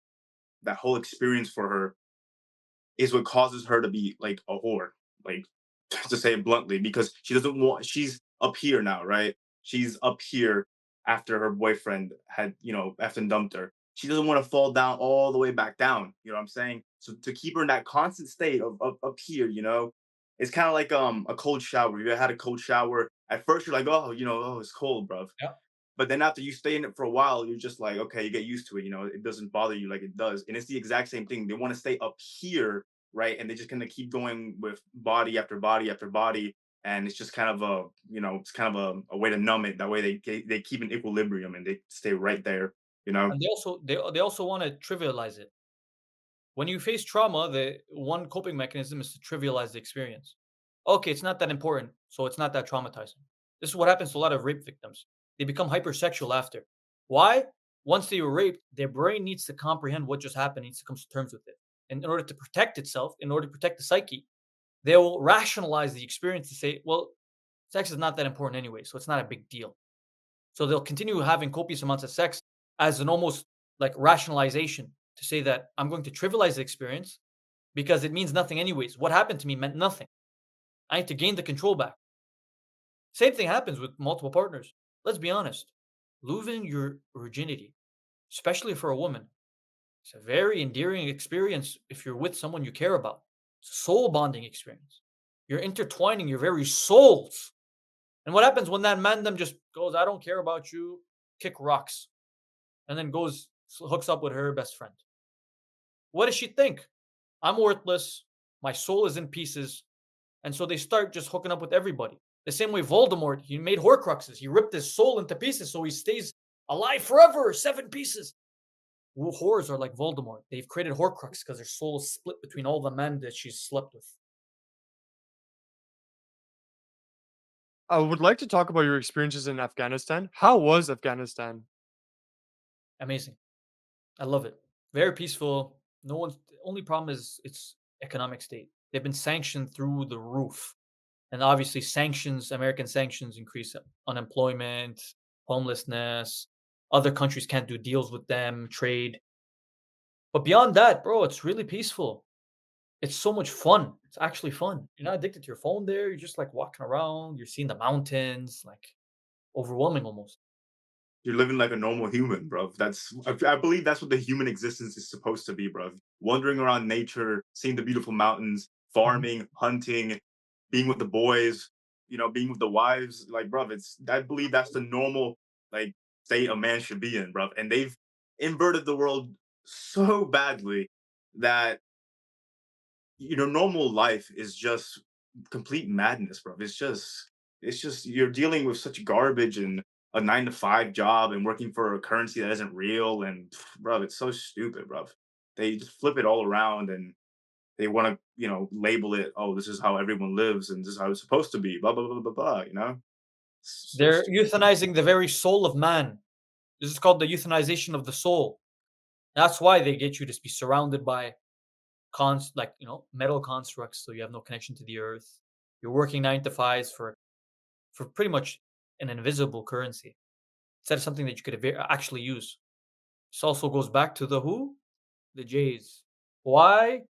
whole experience for her is what causes her to be like a whore, like to say it bluntly, because she's up here now, right? She's up here after her boyfriend had, effed and dumped her. She doesn't want to fall down all the way back down. You know what I'm saying? So to keep her in that constant state of up here, it's kind of like a cold shower. You ever had a cold shower? At first you're like, oh, oh, it's cold, bro. Yeah. But then after you stay in it for a while, you're just like, okay, you get used to it. It doesn't bother you like it does. And it's the exact same thing. They want to stay up here, right? And they just kind of keep going with body after body after body. And it's just kind of it's kind of a way to numb it. That way they keep an equilibrium and they stay right there, you know? And they also want to trivialize it. When you face trauma, the one coping mechanism is to trivialize the experience. Okay, it's not that important, so it's not that traumatizing. This is what happens to a lot of rape victims. They become hypersexual after. Why? Once they were raped, their brain needs to comprehend what just happened, needs to come to terms with it. And in order to protect itself, in order to protect the psyche, they will rationalize the experience to say, well, sex is not that important anyway, so it's not a big deal. So they'll continue having copious amounts of sex as an almost like rationalization to say that I'm going to trivialize the experience because it means nothing anyways. What happened to me meant nothing. I need to gain the control back. Same thing happens with multiple partners. Let's be honest. Losing your virginity, especially for a woman, it's a very endearing experience if you're with someone you care about. It's a soul bonding experience. You're intertwining your very souls. And what happens when that man them just goes, I don't care about you, kick rocks, and then hooks up with her best friend? What does she think? I'm worthless. My soul is in pieces. And so they start just hooking up with everybody. The same way Voldemort, he made Horcruxes. He ripped his soul into pieces so he stays alive forever, 7 pieces. Whores are like Voldemort. They've created Horcrux because their soul is split between all the men that she's slept with. I would like to talk about your experiences in Afghanistan. How was Afghanistan? Amazing. I love it. Very peaceful. No one's the only problem is its economic state. They've been sanctioned through the roof. And obviously American sanctions increase unemployment, homelessness. Other countries can't do deals with them, trade. But beyond that, bro, it's really peaceful. It's so much fun. It's actually fun. You're not addicted to your phone there. You're just like walking around. You're seeing the mountains, like overwhelming almost. You're living like a normal human, bro. I believe that's what the human existence is supposed to be, bro. Wandering around nature, seeing the beautiful mountains, Mhm. farming, hunting, being with the boys, being with the wives. Like, bro, I believe that's the normal like state a man should be in, bro. And they've inverted the world so badly that normal life is just complete madness, bro. It's just you're dealing with such garbage and a 9 to 5 job and working for a currency that isn't real. And bro, it's so stupid, bro. They just flip it all around and they want to, label it, oh, this is how everyone lives and this is how it's supposed to be, blah blah blah blah blah. It's so They're stupid. euthanizing the very soul of man. This is called the euthanization of the soul. That's why they get you to be surrounded by like metal constructs, so you have no connection to the earth. You're working 9 to 5s for pretty much an invisible currency instead of something that you could actually use. This also goes back to the who? The Jays. Why?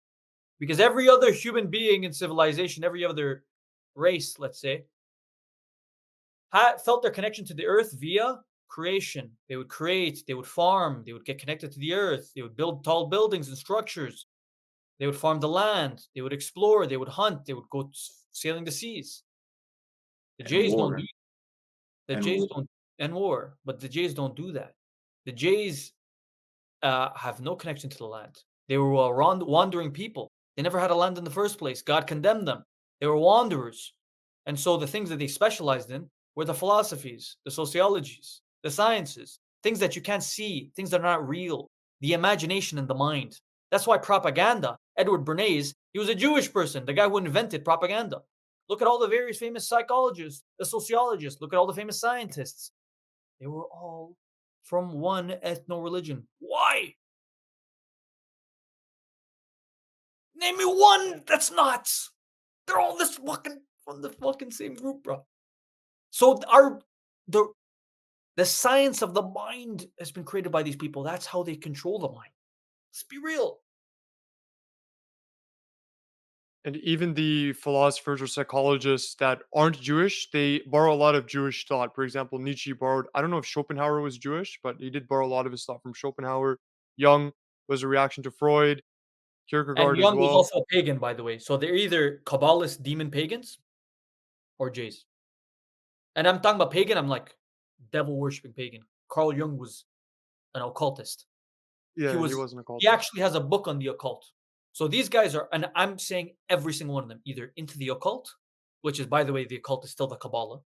Because every other human being in civilization, every other race, let's say, felt their connection to the earth via creation. They would create, they would farm, they would get connected to the earth, they would build tall buildings and structures, they would farm the land, they would explore, they would hunt, they would go sailing the seas. The And Jays don't do war the and Jays war. don't and war, but the Jays don't do that. The Jays have no connection to the land. They were wandering people. They never had a land in the first place. God condemned them. They were wanderers. And so the things that they specialized in were the philosophies, the sociologies, the sciences, things that you can't see, things that are not real, the imagination and the mind. That's why propaganda, Edward Bernays, he was a Jewish person, the guy who invented propaganda. Look at all the various famous psychologists, the sociologists, look at all the famous scientists. They were all from one ethno religion. Why? Name me one that's not. They're all this fucking from the fucking same group, bro. So the the science of the mind has been created by these people. That's how they control the mind. Let's be real. And even the philosophers or psychologists that aren't Jewish, they borrow a lot of Jewish thought. For example, Nietzsche borrowed, I don't know if Schopenhauer was Jewish, but he did borrow a lot of his thought from Schopenhauer. Jung was a reaction to Freud, And Kierkegaard as Jung was well. also a pagan, by the way. So they're either Kabbalist demon pagans or Jays. And I'm talking about pagan, I'm like devil worshipping pagan. Carl Jung was an occultist. He Yeah, he was wasn't a he cultist. actually has a book on the occult. So these guys are, and I'm saying every single one of them, either into the occult, which is, by the way, the occult is still the Kabbalah,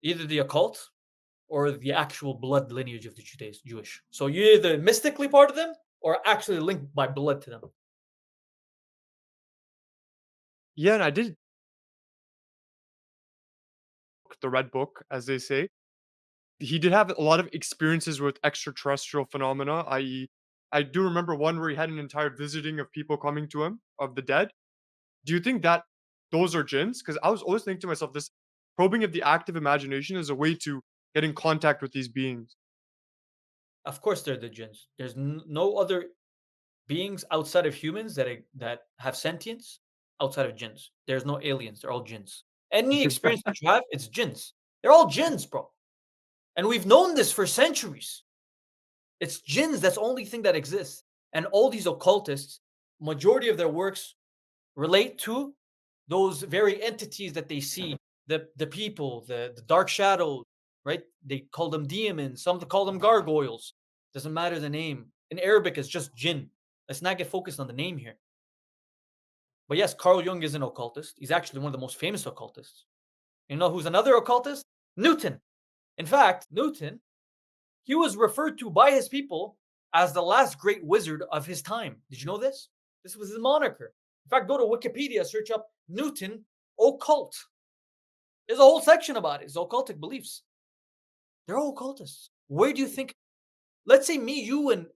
either the occult or the actual blood lineage of the Jewish. So you're either mystically part of them or actually linked by blood to them. Yeah, and I did the Red Book, as they say. He did have a lot of experiences with extraterrestrial phenomena, i.e., I do remember one where he had an entire visiting of people coming to him of the dead. Do you think that those are jinns? Because I was always thinking to myself, this probing of the active imagination is a way to get in contact with these beings. Of course, they're the jinns. There's no other beings outside of humans that have sentience outside of jinns. There's no aliens. They're all jinns. Any experience that you have, it's jinns. They're all jinns, bro. And we've known this for centuries. It's jinns. That's the only thing that exists. And all these occultists, majority of their works relate to those very entities that they see, the people, the dark shadows, right? They call them demons. Some call them gargoyles. Doesn't matter the name. In Arabic, it's just jinn. Let's not get focused on the name here. But yes, Carl Jung is an occultist. He's actually one of the most famous occultists. You know who's another occultist? Newton. In fact, Newton, he was referred to by his people as the last great wizard of his time. Did you know this? This was his moniker. In fact, go to Wikipedia, search up Newton occult. There's a whole section about it. His occultic beliefs. They're all occultists. Where do you think? Let's say me, you, and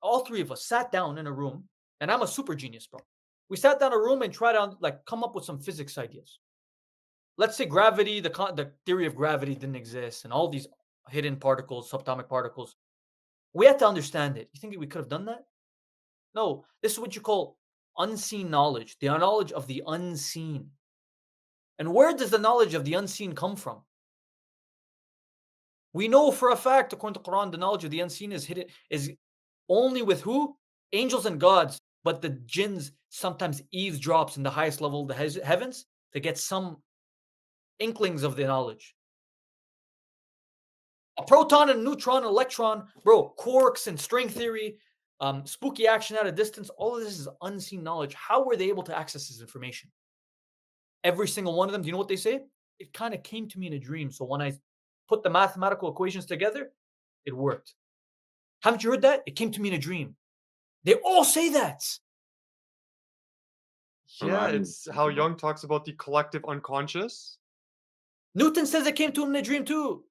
all three of us sat down in a room, and I'm a super genius, bro. We sat down in a room and tried to come up with some physics ideas. Let's say gravity, the theory of gravity didn't exist, and all these hidden particles, subatomic particles. We had to understand it. You think we could have done that? No. This is what you call unseen knowledge, the knowledge of the unseen. And where does the knowledge of the unseen come from? We know for a fact, according to Quran, the knowledge of the unseen is hidden is only with who? Angels and gods. But the jinns sometimes eavesdrops in the highest level of the heavens to get some inklings of the knowledge. A proton and a neutron, an electron, bro, quarks and string theory, spooky action at a distance, all of this is unseen knowledge. How were they able to access this information? Every single one of them, do you know what they say? It kind of came to me in a dream. So when I put the mathematical equations together, it worked. Haven't you heard that? It came to me in a dream. They all say that. Yeah, I mean, it's how Jung talks about the collective unconscious. Newton says it came to him in a dream too.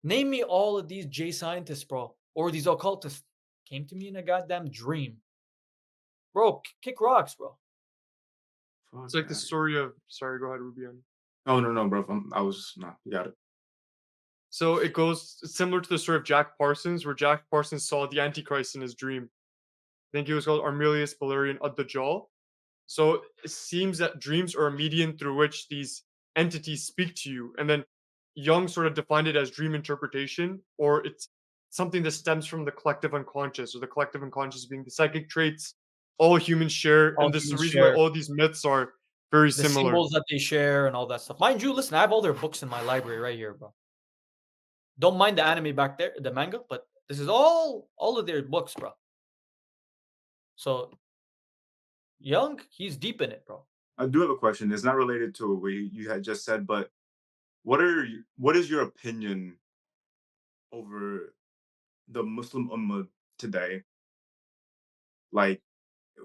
Name me all of these J scientists, bro, or these occultists. Came to me in a goddamn dream. Bro, kick rocks, bro. It's like the story of sorry, go ahead, Rubian. Oh no, bro. I was no. You got it. So it goes similar to the story of Jack Parsons, where Jack Parsons saw the Antichrist in his dream. I think he was called Armelius Valerian Ad-Dajjal. So it seems that dreams are a medium through which these entities speak to you. And then Jung sort of defined it as dream interpretation, or it's something that stems from the collective unconscious, or the collective unconscious being the psychic traits all humans share. All And this is the humans reason why share all these myths are very the similar. symbols that they share and all that stuff. Mind you, listen, I have all their books in my library right here, bro. Don't mind the anime back there, the manga, but this is all of their books, bro. So Jung, he's deep in it, bro. I do have a question. It's not related to what you had just said, but what is your opinion over the Muslim Ummah today? Like,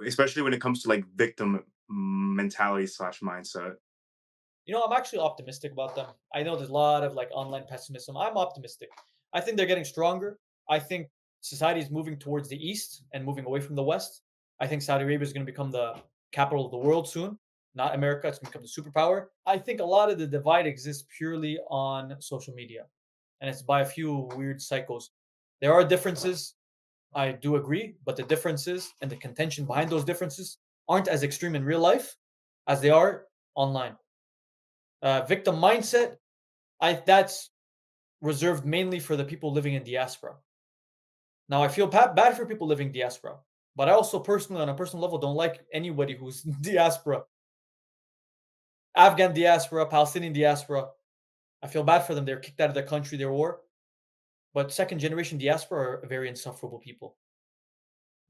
especially when it comes to like victim mentality slash mindset. You know, I'm actually optimistic about them. I know there's a lot of like online pessimism. I'm optimistic. I think they're getting stronger. I think society is moving towards the east and moving away from the west. I think Saudi Arabia is going to become the capital of the world soon. Not America, it's going to become the superpower. I think a lot of the divide exists purely on social media, and it's by a few weird psychos. There are differences, I do agree, but the differences and the contention behind those differences aren't as extreme in real life as they are online. Victim mindset, that's reserved mainly for the people living in diaspora. Now, I feel bad for people living diaspora, but I also personally, on a personal level, don't like anybody who's diaspora. Afghan diaspora, Palestinian diaspora. I feel bad for them. They're kicked out of their country, their war. But second generation diaspora are very insufferable people.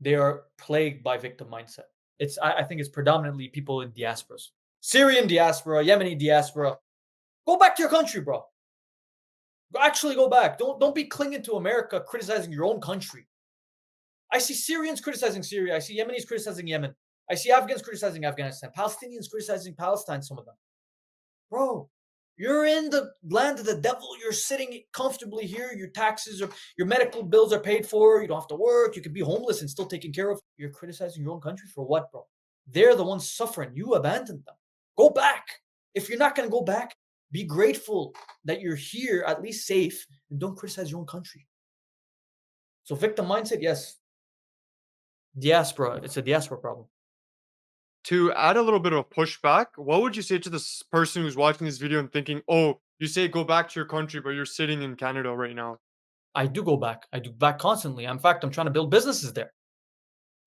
They are plagued by victim mindset. I think it's predominantly people in diasporas. Syrian diaspora, Yemeni diaspora. Go back to your country, bro. Actually go back. Don't be clinging to America, criticizing your own country. I see Syrians criticizing Syria. I see Yemenis criticizing Yemen. I see Afghans criticizing Afghanistan. Palestinians criticizing Palestine, some of them. Bro, you're in the land of the devil. You're sitting comfortably here. Your taxes or your medical bills are paid for. You don't have to work. You can be homeless and still taken care of. You're criticizing your own country for what, bro? They're the ones suffering. You abandoned them. Go back. If you're not going to go back, be grateful that you're here, at least safe, and don't criticize your own country. So victim mindset, yes. Diaspora, it's a diaspora problem. To add a little bit of a pushback, what would you say to this person who's watching this video and thinking, "Oh, you say go back to your country, but you're sitting in Canada right now"? I do go back. I do back constantly. In fact, I'm trying to build businesses there.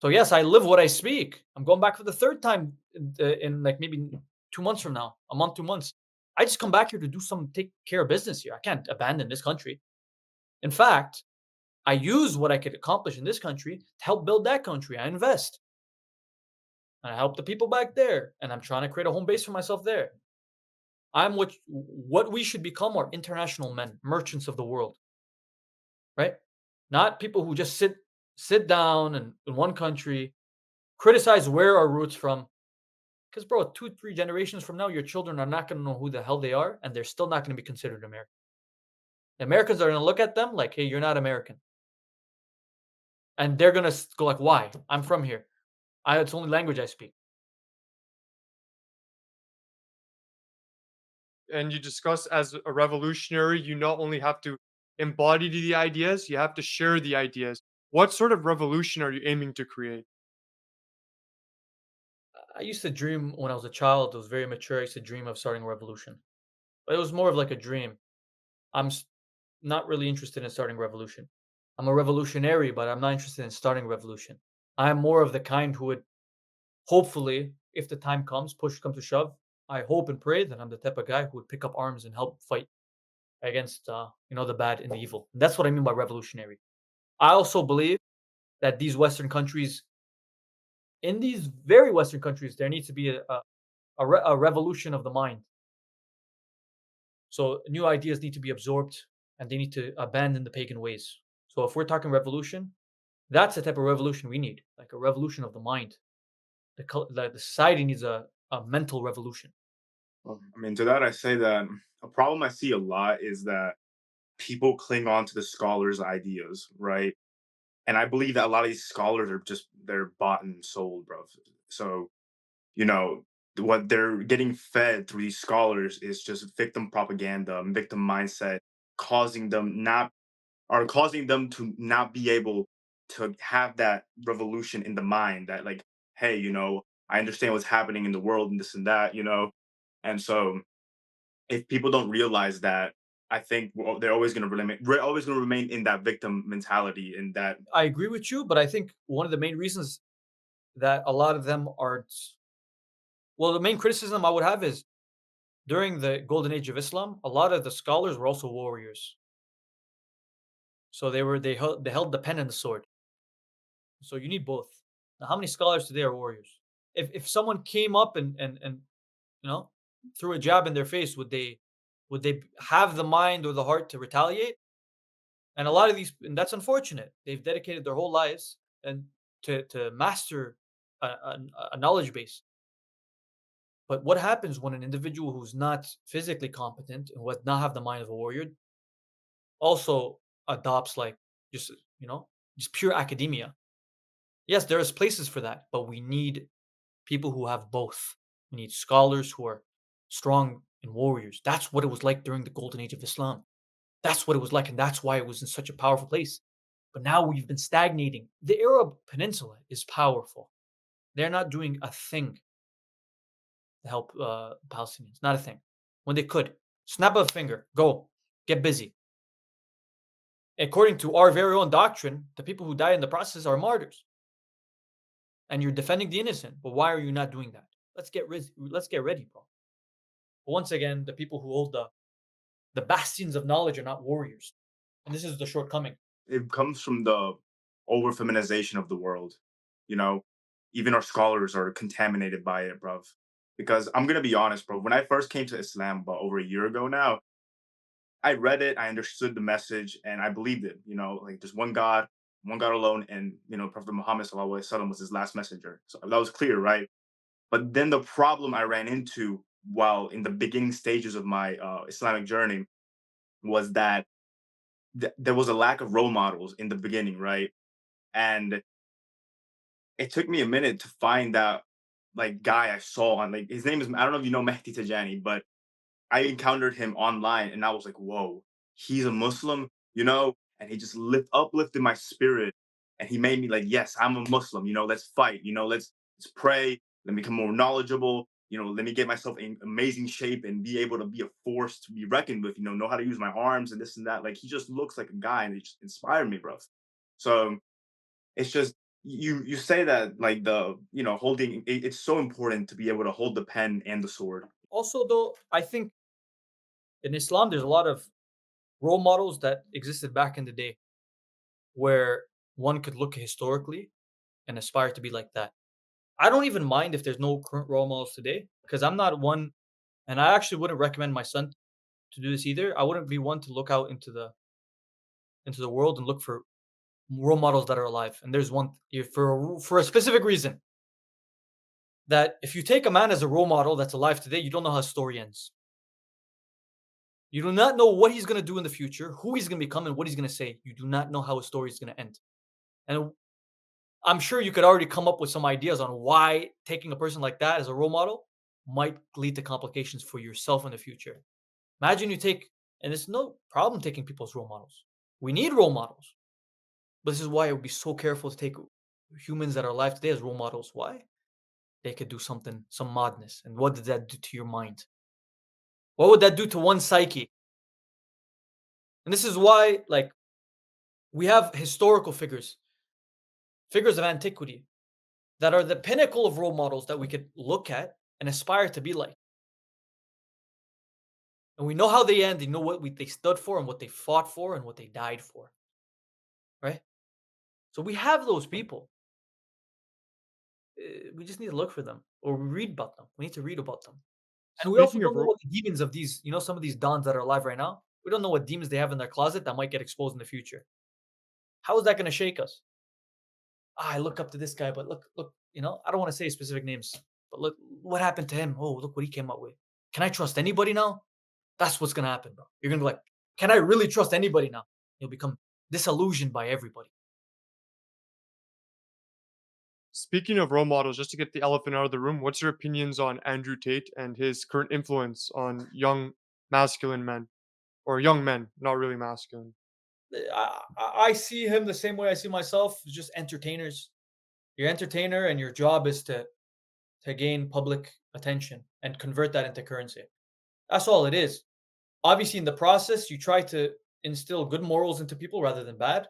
So yes, I live what I speak. I'm going back for the third time in like maybe 2 months from now, a month, 2 months. I just come back here to take care of business here. I can't abandon this country. In fact, I use what I could accomplish in this country to help build that country. I invest. And I help the people back there. And I'm trying to create a home base for myself there. I'm what we should become are international men, merchants of the world. Right? Not people who just sit down in one country, criticize where our roots from. Because, bro, 2, 3 generations from now, your children are not going to know who the hell they are, and they're still not going to be considered American. The Americans are going to look at them like, hey, you're not American. And they're going to go like, why? I'm from here. It's the only language I speak. And you discuss as a revolutionary, you not only have to embody the ideas, you have to share the ideas. What sort of revolution are you aiming to create? I used to dream when I was a child. I was very mature. I used to dream of starting a revolution, but it was more of like a dream. I'm not really interested in starting a revolution. I'm a revolutionary, but I'm not interested in starting a revolution. I'm more of the kind who would hopefully, if the time comes, push comes to shove, I hope and pray that I'm the type of guy who would pick up arms and help fight against the bad and the evil. That's what I mean by revolutionary. I also believe that these Western countries, in these very Western countries, there needs to be a revolution of the mind. So new ideas need to be absorbed and they need to abandon the pagan ways. So if we're talking revolution, that's the type of revolution we need, like a revolution of the mind. The society needs a mental revolution. I mean, to that, I say that a problem I see a lot is that people cling on to the scholars' ideas, right? And I believe that a lot of these scholars are just they're bought and sold, bro. So you know what they're getting fed through these scholars is just victim propaganda, victim mindset, causing them not causing them to not be able to have that revolution in the mind that like, hey, I understand what's happening in the world and this and that, and so if people don't realize that, I think they're always going to remain. We're always going to remain in that victim mentality, and that I agree with you, but I think one of the main reasons that a lot of them aren't well, the main criticism I would have is during the golden age of Islam, a lot of the scholars were also warriors. So they held the pen and the sword. So you need both. Now, how many scholars today are warriors? If someone came up and you know threw a jab in their face, would they have the mind or the heart to retaliate? And a lot of these, and that's unfortunate. They've dedicated their whole lives and to master a knowledge base. But what happens when an individual who's not physically competent and who does not have the mind of a warrior also adopts like just you know just pure academia? Yes, there is places for that, but we need people who have both. We need scholars who are strong and warriors. That's what it was like during the golden age of Islam. That's what it was like, and that's why it was in such a powerful place. But now we've been stagnating. The Arab Peninsula is powerful. They're not doing a thing to help Palestinians. Not a thing. When they could, snap of a finger, go, get busy. According to our very own doctrine, the people who die in the process are martyrs, and you're defending the innocent. But why are you not doing that? Let's get ready, bro. But once again, the people who hold the bastions of knowledge are not warriors, and this is the shortcoming. it comes from the over feminization of the world. You know, even our scholars are contaminated by it, bruv. Because I'm gonna be honest, bro. When I first came to Islam about over a year ago now, I read it, I understood the message, and I believed it. Like there's one God alone, and Prophet Muhammad sallallahu alaihi wasallam was his last messenger. So that was clear, right? But then the problem I ran into while in the beginning stages of my Islamic journey was that there was a lack of role models in the beginning, right? And it took me a minute to find that like guy I saw on like his name is I don't know if you know Mehdi Tajani, but I encountered him online and I was like, whoa, he's a Muslim, and he just uplifted my spirit and he made me like, yes, I'm a Muslim, let's fight, let's pray, let me become more knowledgeable, let me get myself in amazing shape and be able to be a force to be reckoned with, know how to use my arms and this and that. Like he just looks like a guy and it just inspired me, bro. So it's just you say that like the holding it's so important to be able to hold the pen and the sword. Also, though, I think in Islam there's a lot of role models that existed back in the day where one could look historically and aspire to be like that. I don't even mind if there's no current role models today because I'm not one, and I actually wouldn't recommend my son to do this either. I wouldn't be one to look out into the world and look for role models that are alive. And there's one for a specific reason that if you take a man as a role model that's alive today, you don't know how his story ends. You do not know what he's going to do in the future, who he's going to become, and what he's going to say. You do not know how his story is going to end. And I'm sure you could already come up with some ideas on why taking a person like that as a role model might lead to complications for yourself in the future. Imagine you take, and it's no problem taking people as role models. We need role models. But this is why I would be so careful to take humans that are alive today as role models. Why? They could do something, some madness. And what did that do to your mind? What would that do to one psyche? And this is why, like, we have historical figures of antiquity that are the pinnacle of role models that we could look at and aspire to be like. And we know how they end. They know what they stood for and what they fought for and what they died for. Right? So we have those people. We just need to look for them or read about them. We need to read about them. And we also Speaking don't of know what the demons of these, some of these dons that are alive right now, we don't know what demons they have in their closet that might get exposed in the future. How is that going to shake us? I look up to this guy, but look, I don't want to say specific names, but look what happened to him. Oh, look what he came up with. Can I trust anybody now? That's what's going to happen, bro. You're going to be like, can I really trust anybody now? You'll become disillusioned by everybody. Speaking of role models, just to get the elephant out of the room, what's your opinions on Andrew Tate and his current influence on young masculine men or young men, not really masculine? I see him the same way I see myself, just entertainers. You're entertainer, and your job is to gain public attention and convert that into currency. That's all it is. Obviously, in the process, you try to instill good morals into people rather than bad.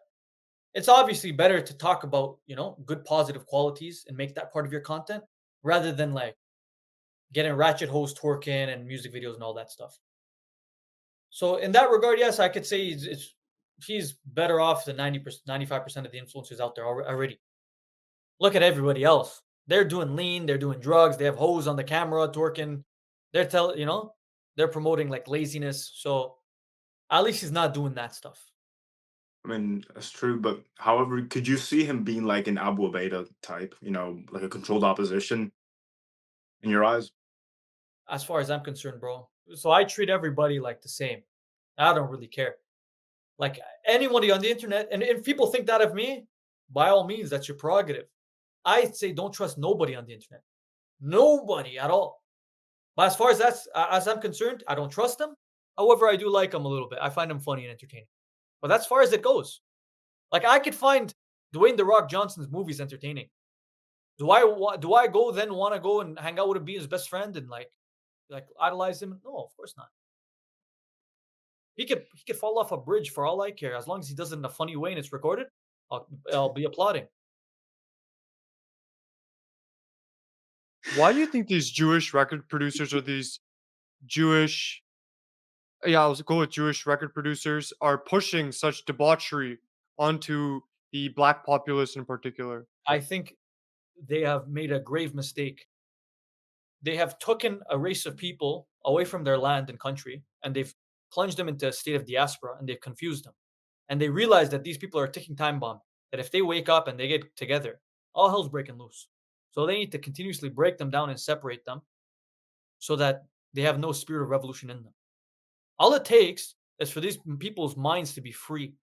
It's obviously better to talk about, good positive qualities and make that part of your content rather than like getting ratchet hose twerking and music videos and all that stuff. So in that regard, yes, I could say he's better off than 90%, 95% of the influencers out there already. Look at everybody else. They're doing lean, they're doing drugs, they have hoes on the camera twerking. They're promoting like laziness. So at least he's not doing that stuff. I mean, that's true, but however, could you see him being like an Abu Ubaidah type, like a controlled opposition in your eyes? As far as I'm concerned, bro. So I treat everybody like the same. I don't really care. Like anybody on the internet, and if people think that of me, by all means, that's your prerogative. I say don't trust nobody on the internet. Nobody at all. But as far as as I'm concerned, I don't trust them. However, I do like them a little bit. I find them funny and entertaining. But that's far as it goes. Like I could find Dwayne the Rock Johnson's movies entertaining. Do I go then want to go and hang out with him, be his best friend, and like idolize him? No, of course not. He could fall off a bridge for all I care. As long as he does it in a funny way and it's recorded, I'll be applauding. Why do you think these Jewish record producers or these Jewish, yeah, I'll go with Jewish record producers are pushing such debauchery onto the black populace in particular? I think they have made a grave mistake. They have taken a race of people away from their land and country, and they've plunged them into a state of diaspora, and they've confused them. And they realize that these people are a ticking time bomb. That if they wake up and they get together, all hell's breaking loose. So they need to continuously break them down and separate them, so that they have no spirit of revolution in them. All it takes is for these people's minds to be free,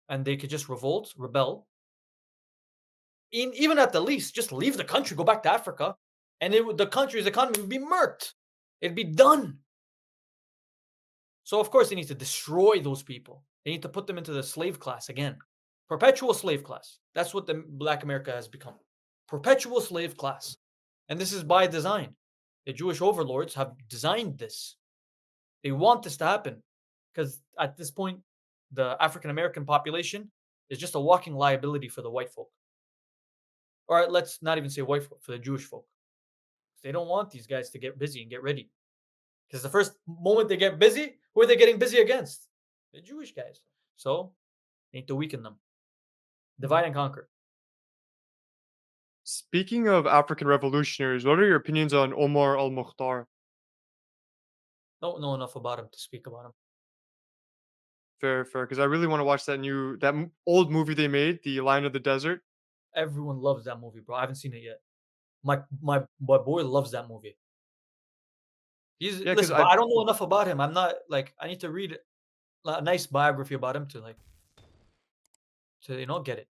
and they could just revolt, rebel, even at the least, just leave the country, go back to Africa, and the country's economy would be murked. It'd be done. So of course they need to destroy those people. They need to put them into the slave class again. Perpetual slave class. That's what the Black America has become. Perpetual slave class. And this is by design. The Jewish overlords have designed this. They want this to happen because at this point, the African American population is just a walking liability for the white folk. Or let's not even say white folk, for the Jewish folk. They don't want these guys to get busy and get ready. Because the first moment they get busy, who are they getting busy against? The Jewish guys. So they need to weaken them. Divide and conquer. Speaking of African revolutionaries, what are your opinions on Omar al-Mukhtar? Don't know enough about him to speak about him. Fair, fair, because I really want to watch that old movie they made, The Lion of the Desert. Everyone loves that movie, bro. I haven't seen it yet. My boy loves that movie. Yeah, because Listen, but I don't know enough about him. I'm not like I need to read a nice biography about him to get it.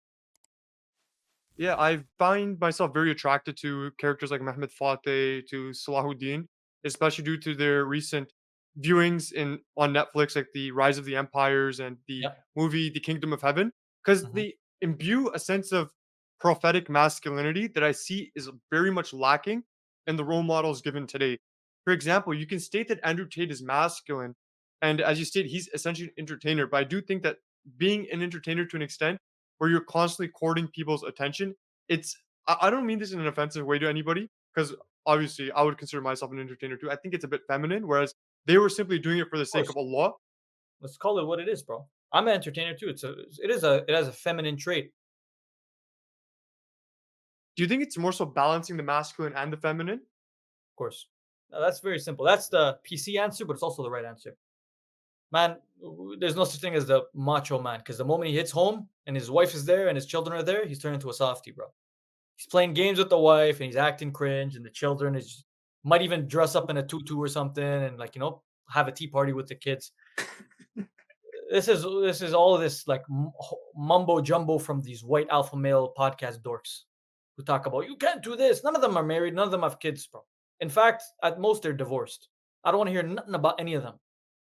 yeah, I find myself very attracted to characters like Mehmet Fateh, to Salahuddin, especially due to their recent viewings in on Netflix, like the Rise of the Empires and the Yeah. movie The Kingdom of Heaven, because Mhm. they imbue a sense of prophetic masculinity that I see is very much lacking in the role models given today. For example, you can state that Andrew Tate is masculine, and as you state, he's essentially an entertainer. But I do think that being an entertainer to an extent where you're constantly courting people's attention, it's I don't mean this in an offensive way to anybody, because obviously I would consider myself an entertainer too. I think it's a bit feminine, whereas they were simply doing it for the Of sake course. of Allah. Let's call it what it is, bro. I'm an entertainer too. It has a feminine trait. Do you think it's more so balancing the masculine and the feminine? Of course. That's very simple. That's the PC answer, but it's also the right answer. Man, there's no such thing as the macho man because the moment he hits home and his wife is there and his children are there, he's turned into a softie, bro. He's playing games with the wife and he's acting cringe, and the children is might even dress up in a tutu or something and have a tea party with the kids. This is all of this like mumbo jumbo from these white alpha male podcast dorks who talk about you can't do this. None of them are married. None of them have kids, bro. In fact, at most they're divorced. I don't want to hear nothing about any of them.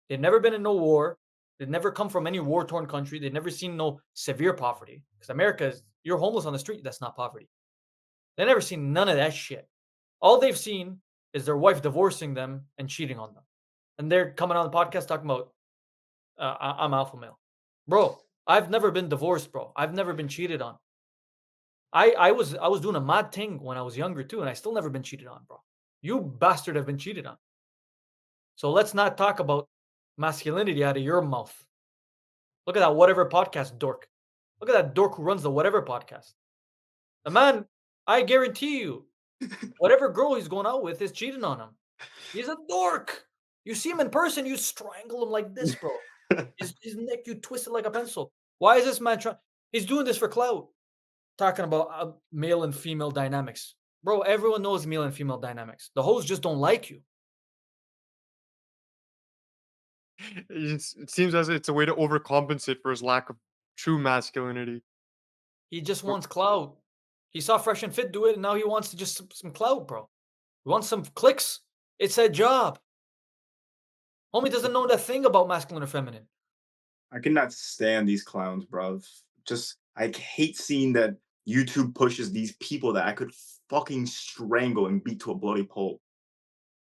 They've never been in no war. They've never come from any war torn country. They've never seen no severe poverty. Because America is you're homeless on the street. That's not poverty. They've never seen none of that shit. All they've seen is their wife divorcing them and cheating on them. And they're coming on the podcast talking about I'm alpha male, bro. I've never been divorced, bro. I've never been cheated on. I was doing a mad thing when I was younger too, and I still never been cheated on, bro. You bastard have been cheated on. So let's not talk about masculinity out of your mouth. Look at that whatever podcast dork. Look at that dork who runs the whatever podcast. The man, I guarantee you, whatever girl he's going out with is cheating on him. He's a dork. You see him in person, you strangle him like this, bro. His neck, you twist it like a pencil. Why is this man trying? He's doing this for clout. Talking about male and female dynamics, bro. Everyone knows male and female dynamics. The hoes just don't like you. It seems as it's a way to overcompensate for his lack of true masculinity. He just But wants clout. He saw Fresh and Fit do it, and now he wants to just some clout, bro. He wants some clicks. It's a job. Homie doesn't know that thing about masculine or feminine. I cannot stand these clowns, bruv. Just I hate seeing that YouTube pushes these people that I could fucking strangle and beat to a bloody pulp,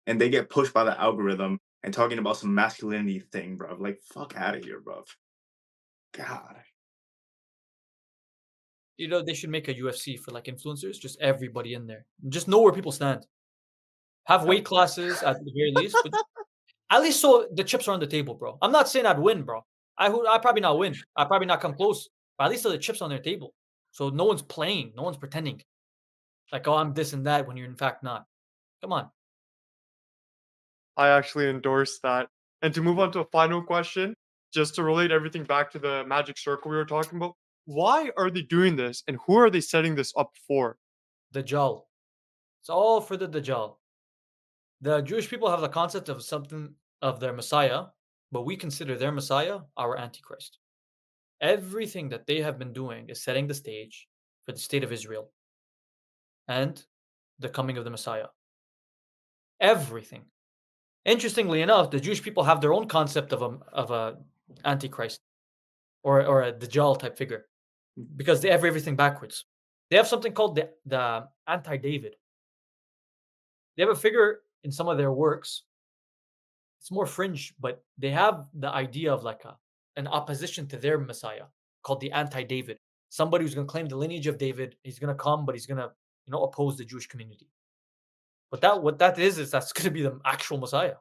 and they get pushed by the algorithm and talking about some masculinity thing, bruv. Like, fuck out of here, bruv. God. You know, they should make a UFC for like influencers, just everybody in there. Just know where people stand. Have That- weight classes at the very least, but at least so the chips are on the table, bro. I'm not saying I'd win, bro. I probably not win. I probably not come close. But at least so the chips on their table. So no one's playing. No one's pretending. Like, oh, I'm this and that when you're in fact not. Come on. I actually endorse that. And to move on to a final question, just to relate everything back to the magic circle we were talking about, why are they doing this and who are they setting this up for? Dajjal. It's all for the Dajjal. The Jewish people have the concept of something of their Messiah, but we consider their Messiah our Antichrist. Everything that they have been doing is setting the stage for the state of Israel and the coming of the Messiah. Everything. Interestingly enough, the Jewish people have their own concept of a Antichrist or a Dajjal type figure because they have everything backwards. They have something called the anti-David. They have a figure in some of their works. It's more fringe, but they have the idea of like an opposition to their Messiah called the anti-David. Somebody who's going to claim the lineage of David. He's going to come, but he's going to oppose the Jewish community. But that what that is that's going to be the actual Messiah,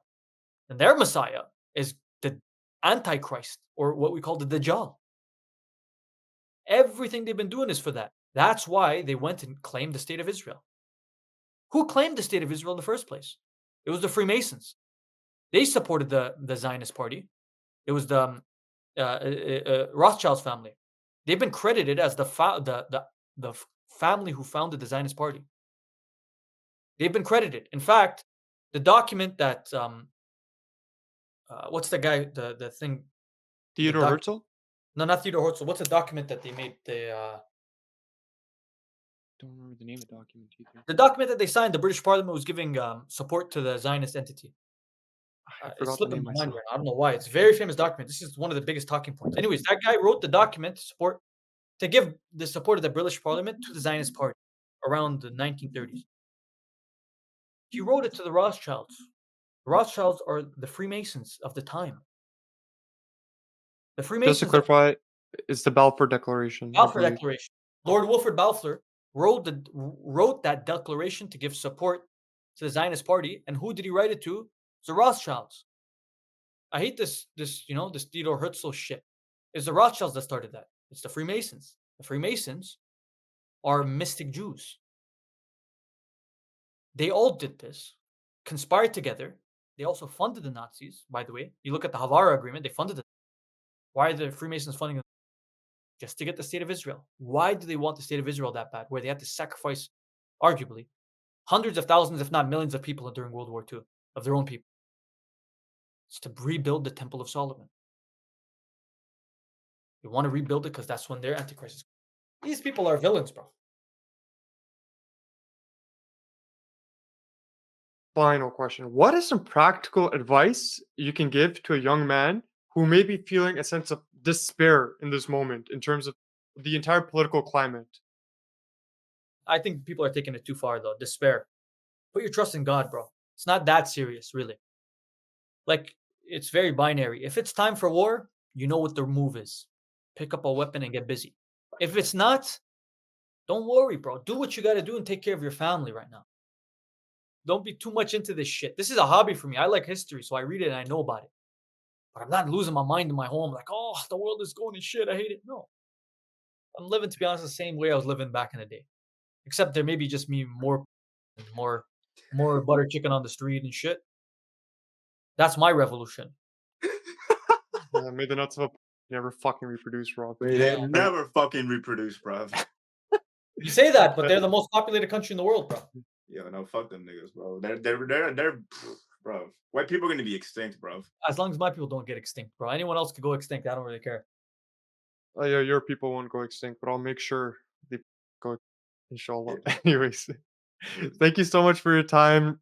and their Messiah is the Antichrist or what we call the Dajjal. Everything they've been doing is for that. That's why they went and claimed the state of Israel. Who claimed the state of Israel in the first place? It was the Freemasons. They supported the Zionist party. It was the Rothschilds family. They've been credited as the family who founded the Zionist party. They've been credited. In fact, the document that what's the guy the thing the Theodore doc Herzl? no not Theodore Herzl. What's the document that they made Don't remember the name of the document either. the document that they signed? The British Parliament was giving support to the Zionist entity. I It's forgot the slipping name my mind myself. right now. I don't know why. It's a very famous document. This is one of the biggest talking points. Anyways, that guy wrote the document to give the support of the British Parliament to the Zionist Party around the 1930s. He wrote it to the Rothschilds. The Rothschilds are the Freemasons of the time. The Just to Freemasons clarify, it's the Balfour Declaration, I Balfour believe. Declaration. Lord Wilfrid Balfour wrote that declaration to give support to the Zionist Party, and who did he write it to? It's the Rothschilds. I hate this this Theodore Herzl shit. It's the Rothschilds that started that. It's the Freemasons. The Freemasons are mystic Jews. They all did this, conspired together. They also funded the Nazis, by the way. You look at the Havara Agreement, they funded it. Why are the Freemasons funding them? Just to get the state of Israel. Why do they want the state of Israel that bad? Where they had to sacrifice, arguably, hundreds of thousands, if not millions of people during World War II, of their own people. It's to rebuild the Temple of Solomon. They want to rebuild it because that's when their Antichrist is. These people are villains, bro. Final question. What is some practical advice you can give to a young man who may be feeling a sense of despair in this moment in terms of the entire political climate? I think people are taking it too far, though. Despair. Put your trust in God, bro. It's not that serious, really. Like, it's very binary. If it's time for war, you know what the move is. Pick up a weapon and get busy. If it's not, don't worry, bro. Do what you got to do and take care of your family right now. Don't be too much into this shit. This is a hobby for me. I like history, so I read it and I know about it. But I'm not losing my mind in my home like, oh, the world is going to shit. I hate it. No. I'm living, to be honest, the same way I was living back in the day. Except there may be just me more butter chicken on the street and shit. That's my revolution. May the nuts of a never fucking reproduce, Rob. They never fucking reproduce, bruv. You say that, but they're the most populated country in the world, bro. Yo, no, fuck them niggas, bro. Bro. White people are gonna be extinct, bro. As long as my people don't get extinct, bro. Anyone else could go extinct. I don't really care. Oh, yeah, your people won't go extinct, but I'll make sure they go, inshallah. Anyways, thank you so much for your time,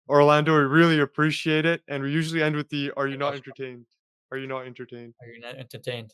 Orlando. We really appreciate it. And we usually end with the "Are you I not got you. entertained? Are you not entertained?" Are you not entertained?